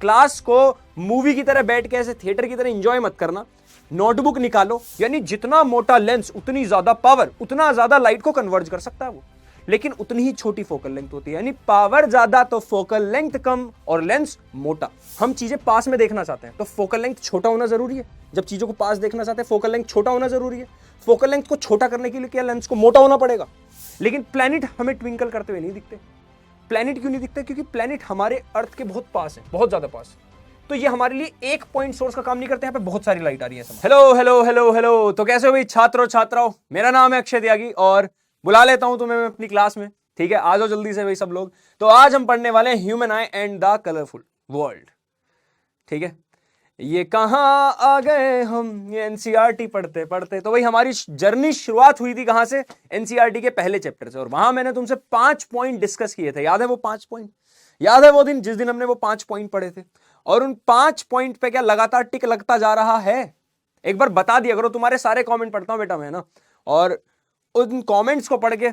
Class को movie की तरह बैठ के ऐसे थिएटर की तरह एंजॉय मत करना। नोटबुक निकालो, यानी जितना मोटा लेंस उतनी ज्यादा पावर, उतना ज्यादा लाइट को कन्वर्ज कर सकता है वो, लेकिन उतनी ही छोटी फोकल लेंथ होती है। यानी पावर ज्यादा तो फोकल लेंथ कम और लेंस मोटा। हम चीजें पास में देखना चाहते हैं तो फोकल लेंथ छोटा होना जरूरी है। जब चीजों को पास देखना चाहते हैं फोकल लेंथ छोटा होना जरूरी है। फोकल लेंथ को छोटा करने के लिए क्या लेंस को मोटा होना पड़ेगा। लेकिन प्लैनेट हमें ट्विंकल करते हुए नहीं दिखते। प्लैनेट क्यों नहीं दिखते? क्योंकि प्लैनेट हमारे अर्थ के बहुत पास है, बहुत ज्यादा पास। तो ये हमारे लिए एक पॉइंट सोर्स का काम नहीं करते। यहाँ पे बहुत सारी लाइट आ रही है। हेलो हेलो हेलो हेलो, तो कैसे हो भाई छात्रों? मेरा नाम है अक्षय त्यागी और बुला लेता हूं तुम्हें मैं अपनी क्लास में। ठीक है, आ जाओ जल्दी से भाई सब लोग। तो आज हम पढ़ने वाले हैं human I and the colourful world. ठीक है, ये कहां आ गए हम, ये एनसीईआरटी पढ़ते पढ़ते। तो भाई हमारी जर्नी शुरुआत हुई थी कहां से? एनसीईआरटी के पहले चैप्टर से। और वहां मैंने तुमसे 5 पॉइंट डिस्कस किए थे। याद है वो 5 पॉइंट? याद है वो दिन जिस दिन हमने वो 5 पॉइंट पढ़े थे? और उन 5 पॉइंट पे क्या लगातार टिक लगता जा रहा है? एक बार बता दिया करो। तुम्हारे सारे कमेंट पढ़ता हूं बेटा मैं ना, और उन कमेंट्स को पढ़ के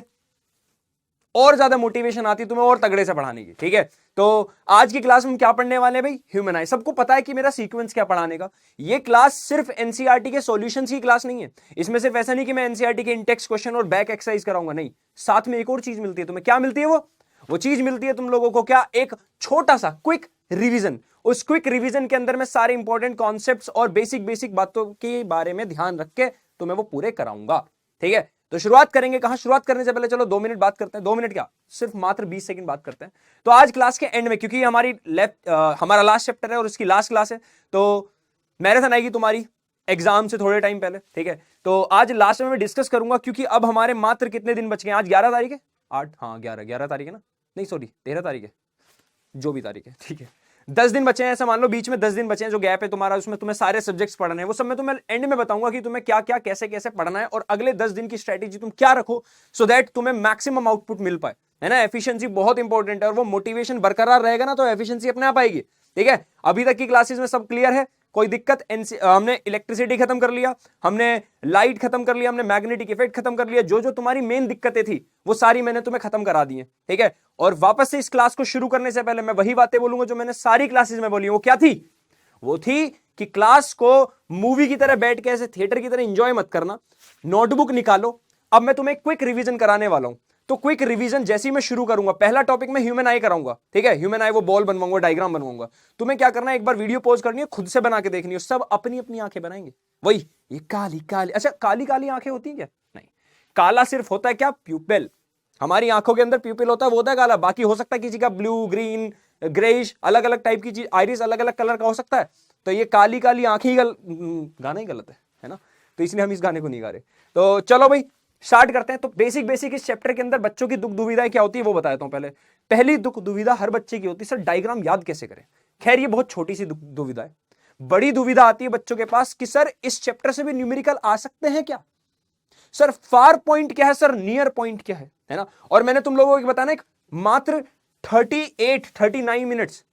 और ज्यादा मोटिवेशन आती तुम्हें और तगड़े से पढ़ाने की। ठीक है, तो आज की क्लास में हम क्या पढ़ने वाले हैं भाई? ह्यूमन आई। सबको पता है कि मेरा सीक्वेंस क्या पढ़ाने का। ये क्लास सिर्फ एनसीईआरटी के सॉल्यूशंस की क्लास नहीं है। इसमें सिर्फ ऐसा नहीं कि मैं एनसीईआरटी के इंटेक्स क्वेश्चन और बैक एक्सरसाइज कराऊंगा, नहीं। साथ में एक और चीज मिलती है तुम्हें। क्या मिलती है वो चीज मिलती है तुम लोगों को क्या? एक छोटा सा क्विक रिवीजन। उस क्विक रिवीजन के अंदर मैं सारे इंपॉर्टेंट कॉन्सेप्ट्स और बेसिक बातों के बारे में ध्यान रख के तुम्हें वो पूरे कराऊंगा। ठीक है, तो शुरुआत करेंगे कहां? शुरुआत करने से पहले चलो 2 मिनट बात करते हैं। 2 मिनट क्या, सिर्फ मात्र 20 सेकंड बात करते हैं। तो आज क्लास के एंड में, क्योंकि हमारा लास्ट चैप्टर है और इसकी लास्ट क्लास है, तो मैराथन आएगी तुम्हारी एग्जाम से थोड़े टाइम पहले। ठीक है, तो आज लास्ट में मैं डिस्कस करूंगा, क्योंकि अब हमारे मात्र कितने दिन बच गए? आज 11 तारीख है, 8, हाँ 11 तारीख है ना, नहीं सॉरी 13 तारीख है, जो भी तारीख है। ठीक है, 10 दिन बचे हैं, ऐसा मान लो। बीच में 10 दिन बचे हैं जो गैप है तुम्हारा, उसमें तुम्हें सारे सब्जेक्ट्स पढ़ने हैं। वो सब मैं तुम्हें एंड में बताऊंगा कि तुम्हें क्या क्या कैसे कैसे पढ़ना है और अगले 10 दिन की स्ट्रेटेजी तुम क्या रखो, सो दैट तुम्हें मैक्सिमम आउटपुट मिल पाए, है ना। एफिशिएंसी बहुत इंपॉर्टेंट है और वो मोटिवेशन बरकरार रहेगा ना तो एफिशिएंसी अपने आप आएगी। ठीक है, अभी तक की क्लासेस में सब क्लियर है? कोई दिक्कत? हमने इलेक्ट्रिसिटी खत्म कर लिया, हमने लाइट खत्म कर लिया, हमने मैग्नेटिक इफेक्ट खत्म कर लिया। जो जो तुम्हारी मेन दिक्कतें थी वो सारी मैंने तुम्हें खत्म करा दी है। ठीक है, और वापस से इस क्लास को शुरू करने से पहले मैं वही बातें बोलूंगा जो मैंने सारी क्लासेस में बोली। वो क्या थी? वो थी कि क्लास को मूवी की तरह बैठ के ऐसे थिएटर की तरह एंजॉय मत करना। नोटबुक निकालो। अब मैं तुम्हें क्विक रिवीजन कराने वाला हूं, तो क्विक रिवीजन जैसे ही मैं शुरू करूंगा, पहला टॉपिक में ह्यूमन आई कराऊंगा। ठीक है, ह्यूमन आई वो बॉल बनवाऊंगा, डायग्राम बनवाऊंगा। तुम्हें क्या करना है, एक बार वीडियो पॉज करनी है, खुद से बना के देखनी है। सब अपनी अपनी आंखें बनाएंगे। वही ये काली काली, अच्छा काली काली आंखें होती हैं क्या? नहीं, काला सिर्फ होता है क्या? प्यूपिल। हमारी आंखों के अंदर प्यूपिल होता है, वो होता है काला। बाकी हो सकता है किसी का ब्लू, ग्रीन, ग्रेइश, अलग अलग टाइप की चीज, आइरिस अलग अलग कलर का हो सकता है। तो ये काली काली आंखें ही गाना ही गलत है ना, तो इसलिए हम इस गाने को नहीं गा रहे। तो चलो भाई स्टार्ट करते हैं। तो बेसिक इस चैप्टर के अंदर बच्चों की दुख दुविधाएं क्या होती है वो बताता हूं पहले। पहली दुख दुविधा हर बच्चे की होती है, सर डायग्राम याद कैसे करें। खैर ये बहुत छोटी सी दुविधा है। बड़ी दुविधा आती है बच्चों के पास कि सर इस चैप्टर से भी न्यूमेरिकल आ सकते हैं क्या? सर फार पॉइंट क्या है, सर नियर पॉइंट क्या है ना। और मैंने तुम लोगों को बताना एक मात्र 39 मिनट्स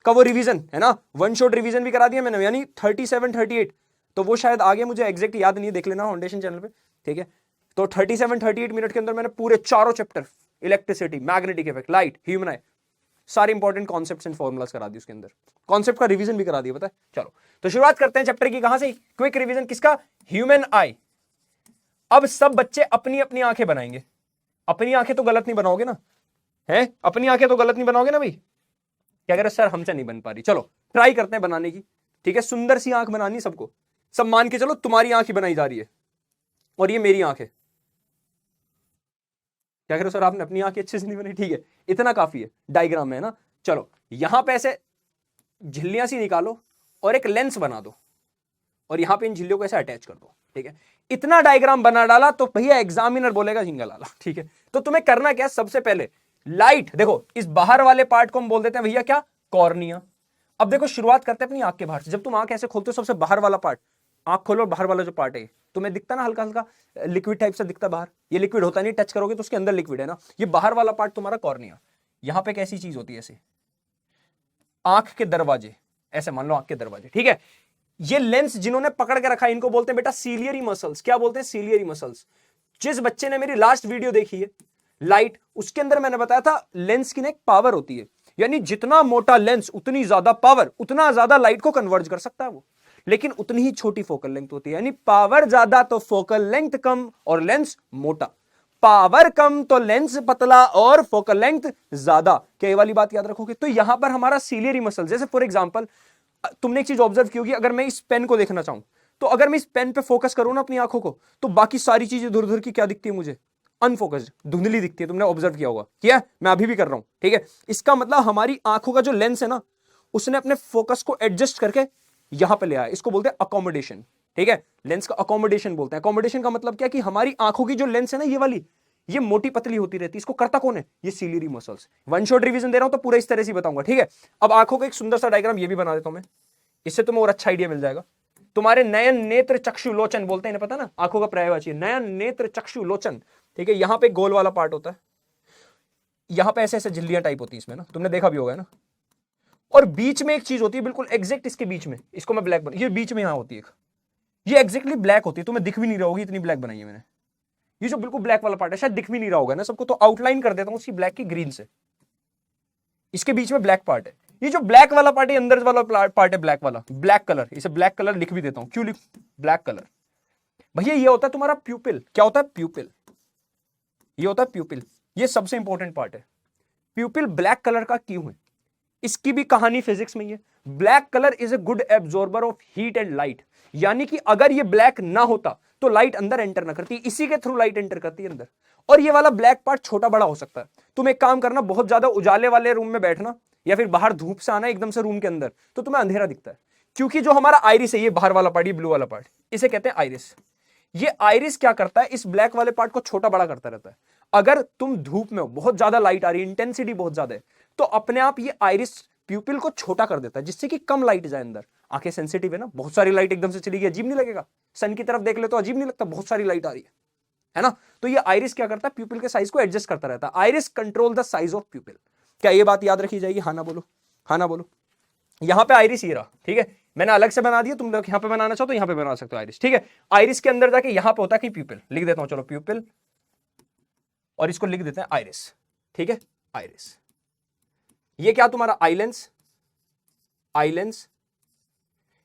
का वो रिवीजन है ना, वन शॉट रिवीजन भी करा दिया मैंने, यानी 37-38। तो वो शायद आगे मुझे एग्जैक्ट याद नहीं, देख लेना फाउंडेशन चैनल पे। ठीक है, तो 37-38 मिनट के अंदर मैंने पूरे चारों chapter, electricity, magnetic effect, light, human आई, सारे इंपॉर्टेंट कॉन्सेप्ट्स एंड फॉर्मुलास करा दी। उसके अंदर कॉन्सेप्ट का रिवीजन भी करा दिया, पता है। चलो तो शुरुआत करते हैं चैप्टर की। कहां से? क्विक रिवीजन किसका? ह्यूमन आई। अब सब बच्चे अपनी अपनी आंखें बनाएंगे। अपनी आंखें तो गलत नहीं बनाओगे ना, है? अपनी आंखें तो गलत नहीं बनाओगे ना भाई? क्या कह रहे सर हमसे नहीं बन पा रही? चलो ट्राई करते हैं बनाने की। ठीक है, सुंदर सी आंख बनानी सबको। सब मान के चलो तुम्हारी आंख ही बनाई जा रही है और ये मेरी आंख है। क्या कह रहे हो सर आपने अपनी आंखें अच्छे से नहीं बनाई? ठीक है, इतना काफी है डायग्राम में, है ना। चलो यहां पे ऐसे झिल्लियां सी निकालो और एक लेंस बना दो और यहां पे इन झिल्लियों को ऐसे अटैच कर दो। ठीक है, इतना डायग्राम बना डाला तो भैया एग्जामिनर बोलेगा झिंगा लाला। ठीक है, तो तुम्हें करना क्या है? सबसे पहले लाइट देखो, इस बाहर वाले पार्ट को हम बोल देते हैं भैया क्या? कॉर्निया। अब देखो शुरुआत करते हैं अपनी आंख के बाहर से। जब तुम आंख ऐसे खोलते हो, सबसे बाहर वाला पार्ट, आंख खोलो, बाहर वाला जो पार्ट है तुम्हें दिखता ना, हल्का हल्का लिक्विड टाइप से दिखता बाहर। ये लिक्विड होता नहीं, टच करोगे तो उसके अंदर लिक्विड है ना। ये बाहर वाला पार्ट तुम्हारा कॉर्निया। यहां पे कैसी चीज होती है? ऐसे आंख के दरवाजे, ऐसे मान लो आंख के दरवाजे। ठीक है, ये लेंस जिन्होंने पकड़ के रखा है इनको बोलते हैं बेटा सीलियरी मसल्स। क्या बोलते हैं? Ciliary muscles. जिस बच्चे ने मेरी लास्ट वीडियो देखी है लाइट, उसके अंदर मैंने बताया था लेंस की ना एक पावर होती है। यानी जितना मोटा लेंस उतनी ज्यादा पावर, उतना ज्यादा लाइट को कन्वर्ज कर सकता है वो, लेकिन उतनी ही छोटी फोकल लेंथ होती है। यानी पावर ज्यादा तो फोकल लेंथ कम और लेंस मोटा, पावर कम तो लेंस पतला और फोकल लेंथ ज्यादा। क्या ये वाली बात याद रखोगे? तो यहां पर हमारा सीलियरी मसल, जैसे फॉर एग्जांपल तुमने एक चीज ऑब्जर्व की होगी, अगर मैं इस पेन को देखना चाहूं तो अगर मैं इस पेन पे फोकस करूं ना अपनी आंखों को, तो बाकी सारी चीजें दूर दूर की क्या दिखती है मुझे? अनफोकस्ड, धुंधली दिखती है। तुमने ऑब्जर्व किया होगा, किया? मैं अभी भी कर रहा हूं, ठीक है। इसका मतलब हमारी आंखों का जो लेंस है ना, उसने अपने फोकस को एडजस्ट करके यहां पे ले आया। इसको बोलते हैं अकोमोडेशन, ठीक है। लेंस का अकोमोडेशन बोलते हैं। अकोमोडेशन का मतलब क्या कि हमारी आंखों की जो लेंस है ना, ये वाली, ये मोटी पतली होती रहती है। इसको करता कौन है? ये ciliary muscles. One shot revision दे रहा हूं तो पूरा इस तरह से बताऊंगा, ठीक है। अब आंखों का एक सुंदर सा डायग्राम ये भी बना देता हूं मैं, इससे तुम्हें और अच्छा आइडिया मिल जाएगा। तुम्हारे नयन नेत्र चक्षु लोचन बोलते हैं, इन्हें पता ना, आंखों का पर्यायवाची नयन नेत्र चक्षु लोचन, ठीक है। यहां पे गोल वाला पार्ट होता है, यहां पे ऐसे ऐसे झिल्लियां टाइप होती है इसमें ना, तुमने देखा भी होगा ना। और बीच में एक चीज होती है बिल्कुल एग्जैक्ट इसके बीच में, इसको मैं ब्लैक बना, ये बीच में यहां होती है, ये एग्जैक्टली ब्लैक होती है, तुम्हें दिख भी नहीं रहा होगी, इतनी ब्लैक बनाई है मैंने। ये जो बिल्कुल ब्लैक वाला पार्ट है, शायद दिख भी नहीं रहा होगा ना सबको, तो आउटलाइन कर देता हूं उसकी ब्लैक की ग्रीन से। इसके बीच में ब्लैक पार्ट है, ये जो ब्लैक वाला पार्ट है, अंदर वाला पार्ट है ब्लैक वाला, ब्लैक कलर, इसे ब्लैक कलर लिख भी देता हूं। क्यों लिख ब्लैक कलर? भैया ये होता है तुम्हारा प्यूपिल। क्या होता है? प्यूपिल। ये होता है प्यूपिल, ये सबसे इंपॉर्टेंट पार्ट है। प्यूपिल ब्लैक कलर का क्यों है, इसकी भी कहानी फिजिक्स में ही है। Black colour is a good absorber of heat and light, यानी कि अगर ये ब्लैक ना होता तो लाइट अंदर एंटर ना करती, इसी के थ्रू लाइट एंटर करती है अंदर। और ये वाला ब्लैक पार्ट छोटा बड़ा हो सकता है। तुम एक काम करना, बहुत ज्यादा उजाले वाले रूम में बैठना, या फिर बाहर धूप से आना एकदम से रूम के अंदर, तो तुम्हें अंधेरा दिखता है, क्योंकि जो हमारा आइरिस है, ये बाहर वाला पार्ट, ये ब्लू वाला पार्ट, इसे कहते हैं आइरिस। ये आइरिस क्या करता है? इस ब्लैक वाले पार्ट को छोटा बड़ा करता रहता है। अगर तुम धूप में हो, बहुत ज्यादा लाइट आ रही है, इंटेंसिटी बहुत ज्यादा है, तो अपने आप ये आइरिस प्यूपिल को छोटा कर देता है, जिससे कि कम लाइट जाए अंदर। आंखें सेंसिटिव है ना, बहुत सारी लाइट एकदम से चली गई, अजीब नहीं लगेगा? सन की तरफ देख ले तो अजीब नहीं लगता, बहुत सारी लाइट आ रही है ना। तो ये आइरिस क्या करता है? प्यूपिल के साइज को एडजस्ट करता रहता है। Iris control the size of प्यूपिल। क्या ये बात याद रखी जाएगी? हाँ ना बोलो, हाँ ना बोलो। यहां पे आइरिस ये रहा, ठीक है। मैंने अलग से बना दिया, तुम लोग यहां पे बनाना चाहो तो यहां पे बना सकते हो आइरिस, ठीक है। आइरिस के अंदर जाके यहां पे होता है कि प्यूपिल, लिख देता हूं, चलो प्यूपिल, और इसको लिख देते हैं आइरिस, ठीक है। आइरिस, ये क्या तुम्हारा आईलेंस, आईलेंस।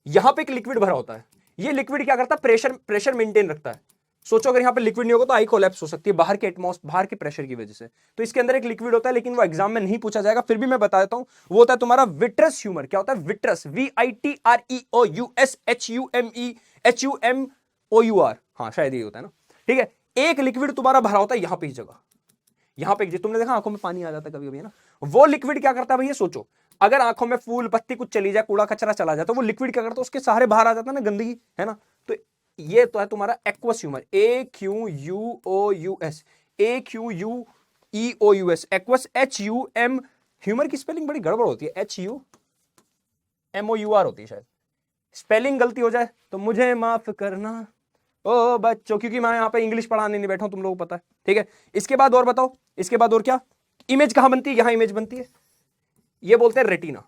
यहां पे एक लिक्विड भरा होता है, ये लिक्विड क्या करता है? प्रेशर मेंटेन रखता है। सोचो अगर यहां पे लिक्विड नहीं होगा तो आई कोलैप्स हो सकती है बाहर के बाहर के प्रेशर की वजह से। तो इसके अंदर एक लिक्विड होता है, लेकिन वो एग्जाम में नहीं पूछा जाएगा, फिर भी मैं बता देता हूं। वो होता है तुम्हारा विट्रस ह्यूमर। क्या होता है? विट्रस, VITREOUSHUMEHUMOUR, हाँ शायद ये होता है ना, ठीक है। एक लिक्विड तुम्हारा भरा होता है यहां पे, इस जगह, यहां पे तुमने देखा आंखों में पानी आ जाता है कभी कभी, है ना। वो लिक्विड क्या करता है भैया? सोचो अगर आंखों में फूल पत्ती कुछ चली जाए, कूड़ा कचरा चला जाए, तो वो लिक्विड क्या करता है? उसके सहारे बाहर आ जाता है ना, गंदगी, है ना। तो ये तो है तुम्हारा aqueous humour, AQUOUS, AQUEOUS, aqueous, HUM। Humour की स्पेलिंग बड़ी गड़बड़ होती है, HUMOUR होती है, शायद स्पेलिंग गलती हो जाए तो मुझे माफ करना ओ बच्चों, क्योंकि मैं यहाँ पे इंग्लिश पढ़ाने नहीं बैठा हूं, तुम लोगों को पता है, ठीक है। इसके बाद और बताओ, इसके बाद और क्या? इमेज कहां बनती है? यहां इमेज बनती है, ये बोलते हैं रेटिना,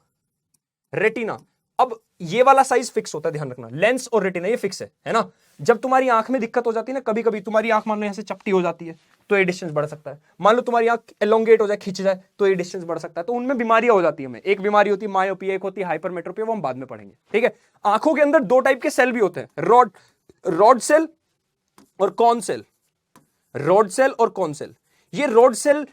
रेटिना। अब ये वाला साइज फिक्स होता है, ध्यान रखना, लेंस और रेटिना ये फिक्स है ना। जब तुम्हारी आंख में दिक्कत हो जाती है ना, कभी कभी तुम्हारी आंख मान लो यहां से चपटी हो जाती है, तो ये डिस्टेंस बढ़ सकता है। मान लो तुम्हारी आंख एलोंगेट हो जाए, खिंच जाए, तो ये डिस्टेंस बढ़ सकता है। तो उनमें बीमारियां हो जाती है हमें, एक बीमारी होती है मायोपिया, एक होती है हाइपरमेट्रोपिया, वो हम बाद में पढ़ेंगे, ठीक है। आंखों के अंदर दो टाइप के सेल भी होते हैं, रॉड सेल और कॉन सेल, रॉड सेल और कॉन सेल। ये रॉड सेल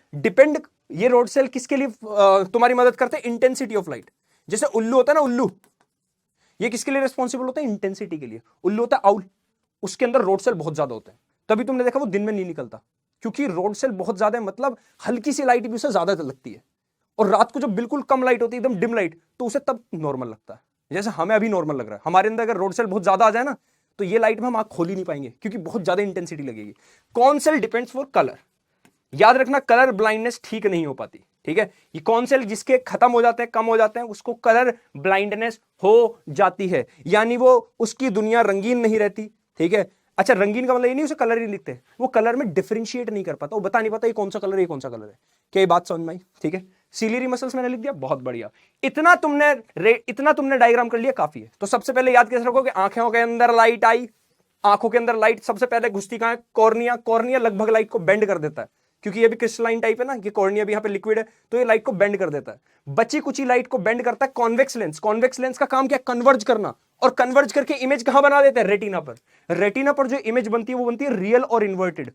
ये रॉड सेल किसके लिए तुम्हारी मदद करते हैं? Intensity of light. जैसे उल्लू होता है ना, उल्लू, ये किसके लिए रिस्पॉन्सिबल होता है? इंटेंसिटी के लिए। उल्लू होता है आउल, उसके अंदर रॉड सेल बहुत ज्यादा होते हैं, तभी तुमने देखा वो दिन में नहीं निकलता, क्योंकि रॉड सेल बहुत ज्यादा है, मतलब हल्की सी लाइट भी उसे ज्यादा लगती है। और रात को जब बिल्कुल कम लाइट होती है, एकदम डिम लाइट, तो उसे तब नॉर्मल लगता है। जैसे हमें अभी नॉर्मल लग रहा है, हमारे अंदर अगर रॉड सेल बहुत ज्यादा आ जाए ना, तो ये लाइट में हम आंख खोल ही नहीं पाएंगे, क्योंकि बहुत ज्यादा इंटेंसिटी लगेगी। कौन सेल डिपेंड्स फॉर कलर, याद रखना, कलर ब्लाइंडनेस ठीक नहीं हो पाती, ठीक है। ये कौन सेल जिसके खत्म हो जाते हैं, कम हो जाते हैं, उसको कलर ब्लाइंडनेस हो जाती है, यानी वो उसकी दुनिया रंगीन नहीं रहती, ठीक है। अच्छा, रंगीन का मतलब ये नहीं उसे कलर ही लिखते, वो कलर में डिफरेंशिएट नहीं कर पाता, वो बता नहीं पाता ये कौन सा कलर है, ये कौन सा कलर है। क्या ये बात समझ में आई? ठीक है। सीलियरी मसल्स मैंने लिख दिया, बहुत बढ़िया। इतना तुमने डायग्राम कर लिया, काफी है। तो सबसे पहले याद कैसे रखो कि आंखों के अंदर लाइट आई, आंखों के अंदर लाइट सबसे पहले घुसती कहां है? कॉर्निया। कॉर्निया लगभग लाइट को बेंड कर देता है, क्योंकि ये भी क्रिस्टलाइन टाइप है ना, ये कॉर्निया भी यहाँ पे लिक्विड है, तो ये लाइट को बेंड कर देता है। बची कुची लाइट को बेंड करता है कॉन्वेक्स लेंस। कॉन्वेक्स लेंस का काम क्या, कन्वर्ज करना, और कन्वर्ज करके इमेज कहां बना देते हैं, रेटिना पर। रेटिना पर जो इमेज बनती है वो बनती है रियल और इन्वर्टेड।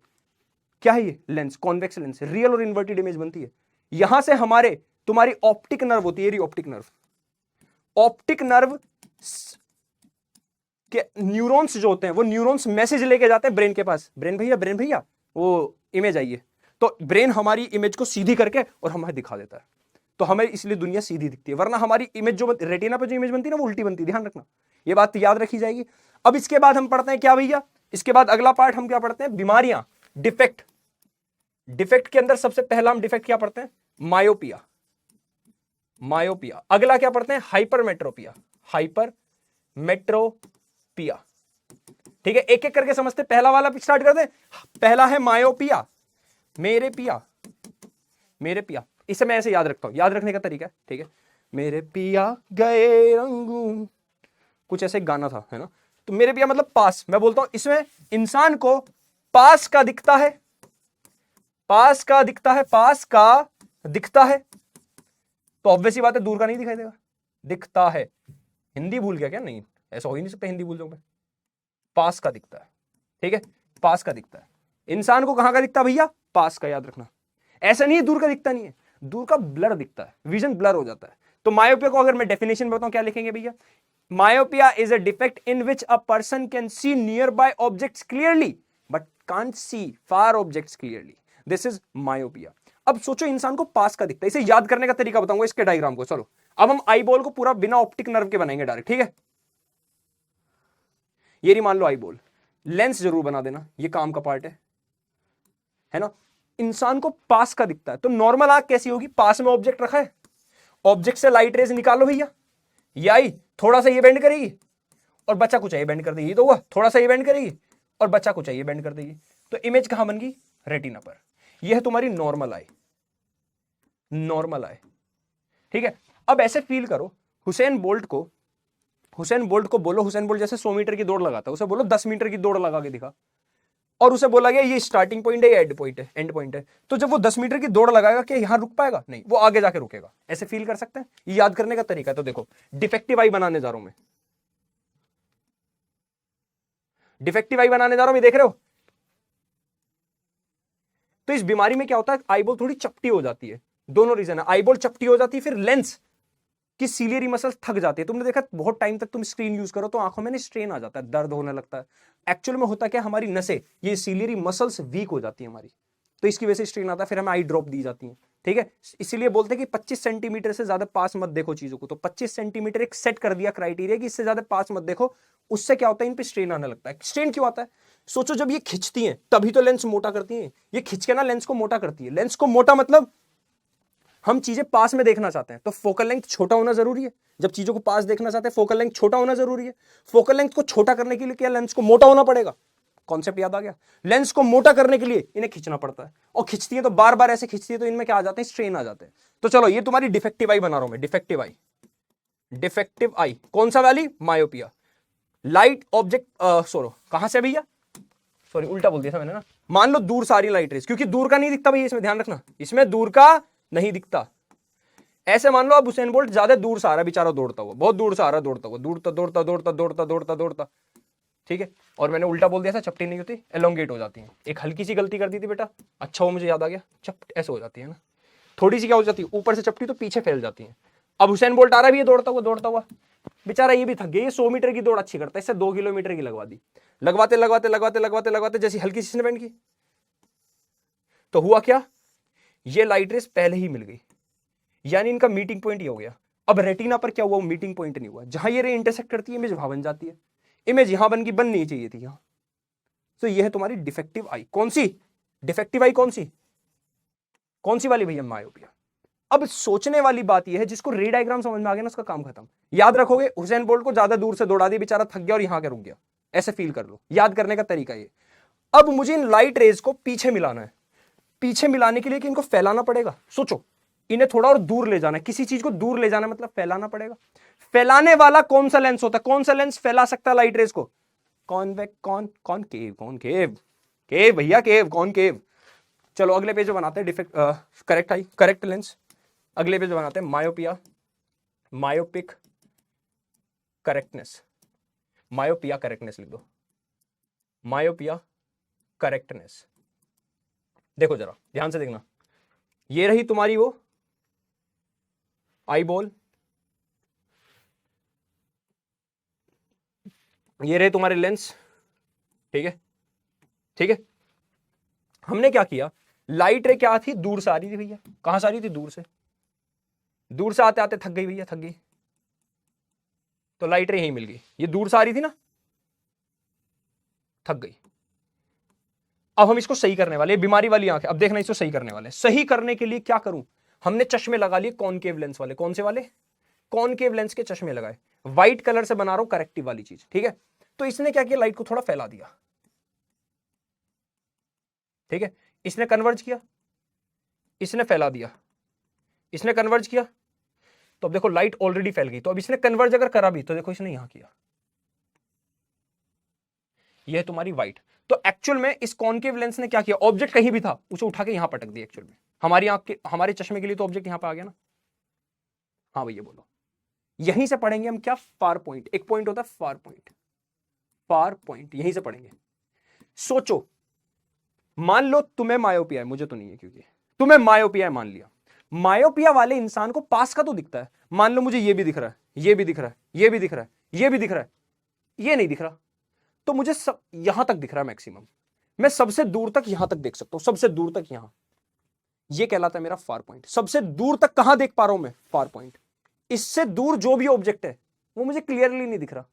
क्या है ये, लेंस, कॉन्वेक्स लेंस, रियल और इन्वर्टेड इमेज बनती है। यहां से हमारे तुम्हारी ऑप्टिक नर्व होती है, ऑप्टिक नर्व। ऑप्टिक नर्व के न्यूरॉन्स जो होते हैं वो न्यूरॉन्स मैसेज लेके जाते हैं ब्रेन के पास, ब्रेन भैया वो इमेज आई है, तो ब्रेन हमारी इमेज को सीधी करके और हमें दिखा देता है। तो हमें इसलिए दुनिया सीधी दिखती है, वरना हमारी इमेज जो रेटिना पे जो इमेज बनती है ना वो उल्टी बनती है, ध्यान रखना, ये बात याद रखी जाएगी। अब इसके बाद हम पढ़ते हैं क्या भैया, इसके बाद अगला पार्ट हम क्या पढ़ते हैं, बीमारियां, डिफेक्ट। डिफेक्ट के अंदर सबसे पहला हम डिफेक्ट क्या पढ़ते हैं, मायोपिया। मायोपिया। अगला क्या पढ़ते हैं, हाइपरमेट्रोपिया। हाइपरमेट्रोपिया, ठीक है, एक एक करके समझते। पहला वाला स्टार्ट कर दे। पहला है मायोपिया, मेरे पिया, मेरे पिया। इसे मैं ऐसे याद रखता हूं, याद रखने का तरीका है, ठीक है। मेरे पिया गए रंगून, कुछ ऐसे गाना था, है ना। तो मेरे पिया मतलब पास, मैं बोलता हूं इसमें इंसान को पास का दिखता है, पास का दिखता है, पास का दिखता है, तो ऑब्वियसली बात है दूर का नहीं दिखाई देगा, दिखता है। हिंदी भूल गया क्या, नहीं ऐसा हो ही नहीं सकता हिंदी भूल जाऊं मैं। पास का दिखता है, ठीक है, पास का दिखता है। इंसान को कहां का दिखता है भैया, पास का, याद रखना। ऐसा नहीं है दूर का दिखता नहीं है, दूर का ब्लर दिखता है, विजन ब्लर हो जाता है। तो मायोपिया को अगर मैं डेफिनेशन बताऊं क्या लिखेंगे भैया, myopia is a defect in which a person can see near by objects clearly but can't see far objects clearly, this is myopia. अब सोचो इंसान को पास का दिखता है, इसे याद करने का तरीका बताऊंगा, इसके डायग्राम को। चलो अब हम आई बॉल को पूरा बिना ऑप्टिक नर्व के बनाएंगे डायरेक्ट, ठीक है। ये नहीं, मान लो आई बॉल, लेंस जरूर बना देना, ये काम का पार्ट है ना। इंसान को पास का दिखता है, तो नॉर्मल आंख कैसी होगी, पास में ऑब्जेक्ट रखा है, ऑब्जेक्ट से लाइट रेज निकालो भैया, ये आई, थोड़ा सा ये बेंड करेगी और बच्चा कुछ ये बेंड कर देगी, तो हुआ, थोड़ा सा ये बेंड करेगी और बच्चा कुछ ये बेंड कर देगी, तो इमेज कहां बन गई, रेटिना पर। यह है तुम्हारी नॉर्मल आई, नॉर्मल आई, ठीक है। अब ऐसे फील करो, हुसैन बोल्ट को बोलो, हुसैन बोल्ट जैसे 100 मीटर की दौड़ लगाता है, उसे बोलो 10 मीटर की दौड़ लगा के दिखा, और उसे बोला गया ये स्टार्टिंग पॉइंट है, ये एंड पॉइंट है, तो जब वो 10 मीटर की दौड़ लगाएगा क्या यहां रुक पाएगा, नहीं, वो आगे जाके रुकेगा। ऐसे फील कर सकते हैं, ये याद करने का तरीका है। तो देखो डिफेक्टिव आई बनाने जा रहा हूं मैं, डिफेक्टिव आई बनाने जा रहा हूं, ये देख रहे हो। तो इस बीमारी में क्या होता है, आईबॉल थोड़ी चपटी हो जाती है, दोनों रीजन है, आईबॉल चपटी हो जाती है, फिर लेंस कि सीलियरी मसल्स थक जाती है। तुमने देखा बहुत टाइम तक तुम स्क्रीन यूज करो तो आंखों में स्ट्रेन आ जाता है, दर्द होने लगता है। एक्चुअल में होता क्या, हमारी नसें, ये सीलियरी मसल्स वीक हो जाती है हमारी, तो इसकी वजह से स्ट्रेन आता है, फिर हमें आई ड्रॉप दी जाती है, ठीक है। इसीलिए बोलते हैं कि 25 सेंटीमीटर से ज्यादा पास मत देखो चीजों को, तो 25 सेंटीमीटर एक सेट कर दिया क्राइटेरिया कि इससे ज्यादा पास मत देखो। उससे क्या होता है, इन पे स्ट्रेन आने लगता है। स्ट्रेन क्यों आता है, सोचो जब ये खिंचती हैं तभी तो लेंस मोटा करती हैं, ये खिंच के ना लेंस को मोटा करती है। लेंस को मोटा मतलब हम चीजें पास में देखना चाहते हैं तो फोकल लेंथ छोटा होना जरूरी है। जब चीजों को पास देखना चाहते हैं फोकल लेंथ छोटा होना जरूरी है। फोकल लेंथ को छोटा करने के लिए क्या, लेंस को मोटा होना पड़ेगा। कॉन्सेप्ट याद आ गया। लेंस को मोटा करने के लिए इन्हें खींचना पड़ता है, और खींचती है तो बार बार ऐसे खींचती है तो इनमें क्या आ जाते हैं, स्ट्रेन आ जाते हैं। तो चलो ये तुम्हारी डिफेक्टिव आई बना रहा हूं मैं, डिफेक्टिव आई। डिफेक्टिव आई कौन सा वाली, मायोपिया। लाइट ऑब्जेक्ट सोरो कहां से भैया, सॉरी उल्टा बोल दिया था मैंने ना। मान लो दूर सारी लाइट रेस, क्योंकि दूर का नहीं दिखता भैया, इसमें ध्यान रखना, इसमें दूर का नहीं दिखता। ऐसे मान लो अब हुसैन बोल्ट ज्यादा दूर से आ रहा है, बेचारा दौड़ता हुआ, बहुत दूर से आ रहा है, दौड़ता हुआ, दौड़ता दौड़ता दौड़ता दौड़ता दौड़ता दौड़ता, ठीक है। और मैंने उल्टा बोल दिया था, चपटी नहीं होती, एलोंगेट हो जाती है। एक हल्की सी गलती कर दी थी बेटा, अच्छा वो मुझे याद आ गया, चपट ऐसे हो जाती है ना, थोड़ी सी क्या हो जाती है, ऊपर से चपटी तो पीछे फैल जाती है। अब हुसैन बोल्ट आ रहा है, ये दौड़ता हुआ बेचारा, ये भी थक गया, ये 100 मीटर की दौड़ अच्छी करता है, इससे 2 किलोमीटर की लगवा दी। लगवाते लगवाते लगवाते लगवाते लगवाते जैसी हल्की सी बेंड की, तो हुआ क्या, ये लाइट रेस पहले ही मिल गई, यानी इनका मीटिंग पॉइंट ये हो गया। अब रेटिना पर क्या हुआ, मीटिंग पॉइंट नहीं हुआ, जहां ये रे इंटरसेक्ट करती है इमेज वहां बन जाती है, इमेज यहां बन नहीं चाहिए थी यहां। तो ये है तुम्हारी डिफेक्टिव आई। कौन सी डिफेक्टिव आई, कौन सी वाली भैया, मायोपिया। अब सोचने वाली बात यह है, जिसको रे डायग्राम समझ में आ गया ना, उसका काम खत्म। याद रखोगे, हुसैन बोल्ट को ज्यादा दूर से दौड़ा दिया, बेचारा थक गया और यहां के रुक गया, ऐसे फील कर लो। याद करने का तरीका ये। अब मुझे इन लाइट रेज को पीछे मिलाना है। पीछे मिलाने के लिए कि इनको फैलाना पड़ेगा, सोचो इन्हें थोड़ा और दूर ले जाना है, किसी चीज को दूर ले जाना मतलब फैलाना पड़ेगा। फैलाने वाला कौन सा लेंस होता है, कौन सा लेंस फैला सकता है लाइट रेज को, कॉनवेक्स, कॉनकेव, केव भैया, केव, कॉनकेव। चलो अगले पेज बनाते हैं defect correct I correct lens. अगले पेज बनाते हैं myopia, myopic correctness, myopia correctness लिख दो, मायोपिया करेक्टनेस। देखो जरा ध्यान से देखना, ये रही तुम्हारी वो आई बॉल, ये रहे तुम्हारे लेंस, ठीक है ठीक है। हमने क्या किया, लाइट रे क्या थी, दूर से आ रही थी भैया, कहां से आ रही थी, दूर से, दूर से आते आते थक गई भैया, थक गई, तो लाइट रे यहीं मिल गई, ये दूर से आ रही थी ना, थक गई। अब हम इसको सही करने वाले, बीमारी वाली आंखें, अब देखना इसको सही करने वाले। सही करने के लिए क्या करूं, हमने चश्मे लगा लिए कॉनकेव लेंस वाले, कौन से वाले, कॉनकेव लेंस के चश्मे लगाए, व्हाइट कलर से बना रहा हूं करेक्टिव वाली चीज, ठीक है। तो इसने क्या किया, लाइट को थोड़ा फैला दिया, ठीक है, इसने कन्वर्ज किया, इसने फैला दिया, इसने कन्वर्ज किया, तो अब देखो लाइट ऑलरेडी फैल गई, तो अब इसने कन्वर्ज अगर करा भी, तो देखो इसने यहां किया, यह है तुम्हारी व्हाइट। तो एक्चुअल में इस कॉनकेव लेंस ने क्या किया, ऑब्जेक्ट कहीं भी था उसे उठा के यहां पटक दिया। एक्चुअल में हमारी आंख के, हमारे चश्मे के लिए तो ऑब्जेक्ट यहां पे आ गया ना। हाँ भैया बोलो, यहीं से पढ़ेंगे हम क्या, फार पॉइंट, एक पॉइंट होता है फार पॉइंट, फार पॉइंट यहीं से पढ़ेंगे। सोचो, मान लो तुम्हें मायोपिया है, मुझे तो नहीं है, क्योंकि तुम्हें मायोपिया है मान लिया, मायोपिया वाले इंसान को पास का तो दिखता है, मान लो मुझे ये भी दिख रहा है, ये भी दिख रहा है, ये भी दिख रहा है, ये भी दिख रहा है, ये नहीं दिख रहा, तो मुझे सब यहां तक दिख रहा है मैक्सिमम, मैं सबसे दूर तक यहां तक देख सकता हूं, सबसे दूर तक यहां, ये कहलाता है मेरा फार पॉइंट। सबसे दूर तक कहां देख पा रहा हूं मैं, फार पॉइंट। इससे दूर जो भी ऑब्जेक्ट है वो मुझे क्लियरली नहीं दिख रहा।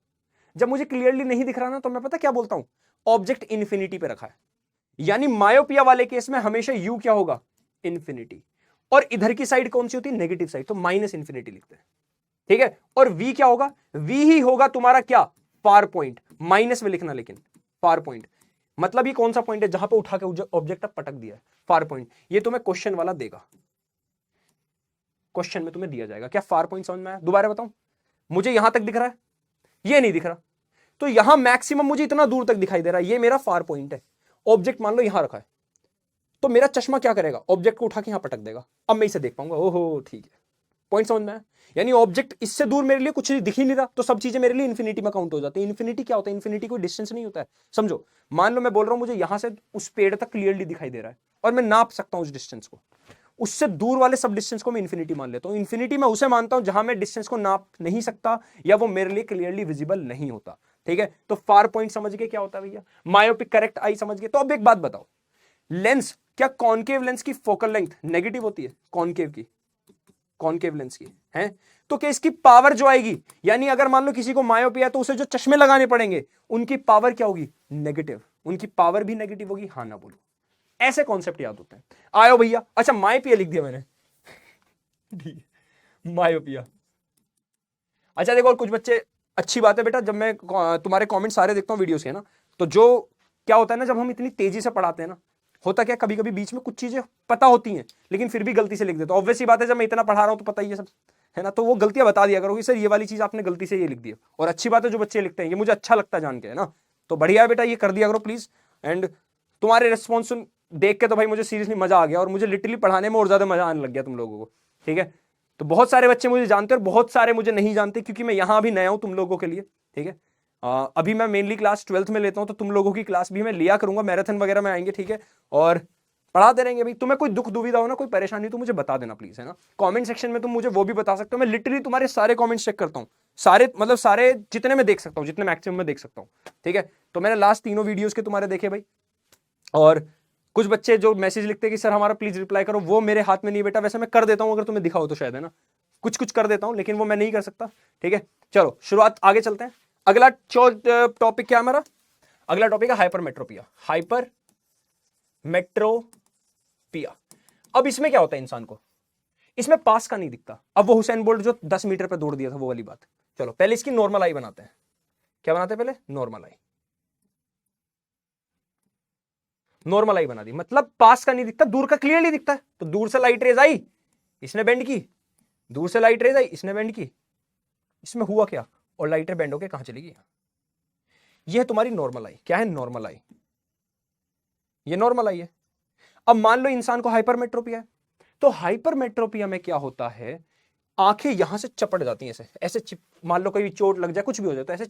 जब मुझे क्लियरली नहीं दिख रहा ना, तो मैं पता क्या बोलता हूं, ऑब्जेक्ट इन्फिनिटी पे रखा है। यानी मायोपिया वाले केस में हमेशा यू क्या होगा, इन्फिनिटी, और इधर की साइड कौन सी होती है, नेगेटिव साइड, तो माइनस इन्फिनिटी लिखते हैं, ठीक है। और वी क्या होगा, वी ही होगा तुम्हारा क्या, फार पॉइंट, माइनस में लिखना, लेकिन फार पॉइंट मतलब ये कौन सा पॉइंट है, जहां पे उठा के ऑब्जेक्ट पटक दिया है, फार पॉइंट। ये तुम्हें क्वेश्चन वाला देगा, क्वेश्चन में तुम्हें दिया जाएगा। क्या फार पॉइंट समझ में आया, दोबारा बताऊं, मुझे यहां तक दिख रहा है, ये नहीं दिख रहा, तो यहां मैक्सिमम मुझे इतना दूर तक दिखाई दे रहा है, ये मेरा फार पॉइंट है। ऑब्जेक्ट मान लो यहां रखा है, तो मेरा चश्मा क्या करेगा, ऑब्जेक्ट को उठा के यहां पटक देगा, अब मैं इसे देख पाऊंगा, ओहो ठीक है, पॉइंट समझ में आया। यानी ऑब्जेक्ट इससे दूर मेरे लिए कुछ दिख ही नहीं रहा, तो सब चीजें मेरे लिए इन्फिनिटी में काउंट हो जाती है। इन्फिनिटी क्या होता है, इन्फिनिटी कोई डिस्टेंस नहीं होता है, समझो। मान लो मैं बोल रहा हूं मुझे यहां से उस पेड़ तक क्लियरली दिखाई दे रहा है, और मैं नाप सकता हूं उस डिस्टेंस को, उससे दूर वाले सब डिस्टेंस को मैं इन्फिनिटी मान लेता हूं। इन्फिनिटी मैं उसे मानता हूं जहां मैं डिस्टेंस को नाप नहीं सकता, या वो मेरे लिए क्लियरली विजिबल नहीं होता, ठीक है। तो फार पॉइंट समझ गए क्या होता है भैया, मायोपिक करेक्ट आई समझ गए। तो अब एक बात बताओ, लेंस, क्या कॉनकेव लेंस की फोकल लेंथ नेगेटिव होती है, कॉनकेव की, कॉनकेव लेंस की है, तो क्या इसकी पावर जो आएगी, यानी अगर मान लो किसी को मायोपिया, तो उसे जो चश्मे लगाने पड़ेंगे उनकी पावर क्या होगी, नेगेटिव, उनकी पावर भी नेगेटिव होगी, हाँ ना बोलो। ऐसे कॉन्सेप्ट याद होते हैं। आयो भैया, अच्छा मायोपिया लिख दिया मैंने, ठीक है, मायोपिया। अच्छा देखो, और कुछ बच्चे, अच्छी बात है बेटा, जब मैं तुम्हारे कमेंट सारे देखता हूं वीडियोस के ना, तो जो क्या होता है ना, जब हम इतनी तेजी से पढ़ाते हैं ना, होता क्या, कभी कभी बीच में कुछ चीजें पता होती हैं लेकिन फिर भी गलती से लिख देते हो। ऑब्वियस सी बात है, जब मैं इतना पढ़ा रहा हूं तो पता ही है सब, है ना, तो वो गलतियां बता दिया करो कि सर ये वाली चीज आपने गलती से ये लिख दिया। और अच्छी बात है जो बच्चे लिखते हैं, ये मुझे अच्छा लगता है जान के, है ना, तो बढ़िया है बेटा, ये कर दिया करो प्लीज। एंड तुम्हारे रिस्पॉन्स देख के तो भाई मुझे सीरियसली मजा आ गया, और मुझे लिटरली पढ़ाने में और ज्यादा मजा आने लग गया तुम लोगों को, ठीक है। तो बहुत सारे बच्चे मुझे जानते हैं और बहुत सारे मुझे नहीं जानते, क्योंकि मैं यहां भी नया हूं तुम लोगों के लिए, ठीक है। अभी मैं मेनली क्लास 12th में लेता हूं, तो तुम लोगों की क्लास भी मैं लिया करूंगा, मैराथन वगैरह में आएंगे, ठीक है, और पढ़ाते रहेंगे भाई। तुम्हें कोई दुख दुविधा हो ना, कोई परेशानी, तो मुझे बता देना प्लीज, है ना। कमेंट सेक्शन में तुम मुझे वो भी बता सकते हो, मैं लिटरली तुम्हारे सारे कमेंट्स चेक करता हूँ, सारे मतलब सारे जितने मैं देख सकता हूँ, जितने मैक्सिमम में देख सकता हूँ, ठीक है। तो मैंने लास्ट तीनों वीडियोस के तुम्हारे देखे भाई, और कुछ बच्चे जो मैसेज लिखते हैं कि सर हमारा प्लीज रिप्लाई करो, वो मेरे हाथ में नहीं बेटा, वैसे मैं कर देता हूं अगर तुम्हें दिखाओ तो शायद, है ना, कुछ कुछ कर देता हूं, लेकिन वो मैं नहीं कर सकता, ठीक है। चलो शुरुआत, आगे चलते हैं। अगला टॉपिक क्या है हमारा, अगला टॉपिक है हाइपरमेट्रोपिया, हाइपरमेट्रोपिया। अब इसमें क्या होता है इंसान को, इसमें पास का नहीं दिखता। अब वो हुसैन बोल्ट जो 10 मीटर पे दौड़ दिया था, वो वाली बात। चलो पहले इसकी नॉर्मल आई बनाते हैं। क्या बनाते हैं पहले, नॉर्मल आई, नॉर्मल आई बना दी, मतलब पास का नहीं दिखता, दूर का क्लियरली दिखता है। तो दूर से लाइट रेज आई, इसने बेंड की, दूर से लाइट रेज आई, इसने बेंड की, इसमें हुआ क्या, और लाइटें बेंड होके कहां चली गई, यह है तुम्हारी नॉर्मल आई। क्या है, नॉर्मल आई, ये नॉर्मल आई है। अब मान लो इंसान को हाइपरमेट्रोपिया है, तो हाइपरमेट्रोपिया में क्या होता है, आंखें यहां से चपट जाती हैं, ऐसे ऐसे मान लो कोई चोट लग जाए, कुछ भी हो जाए तो ऐसे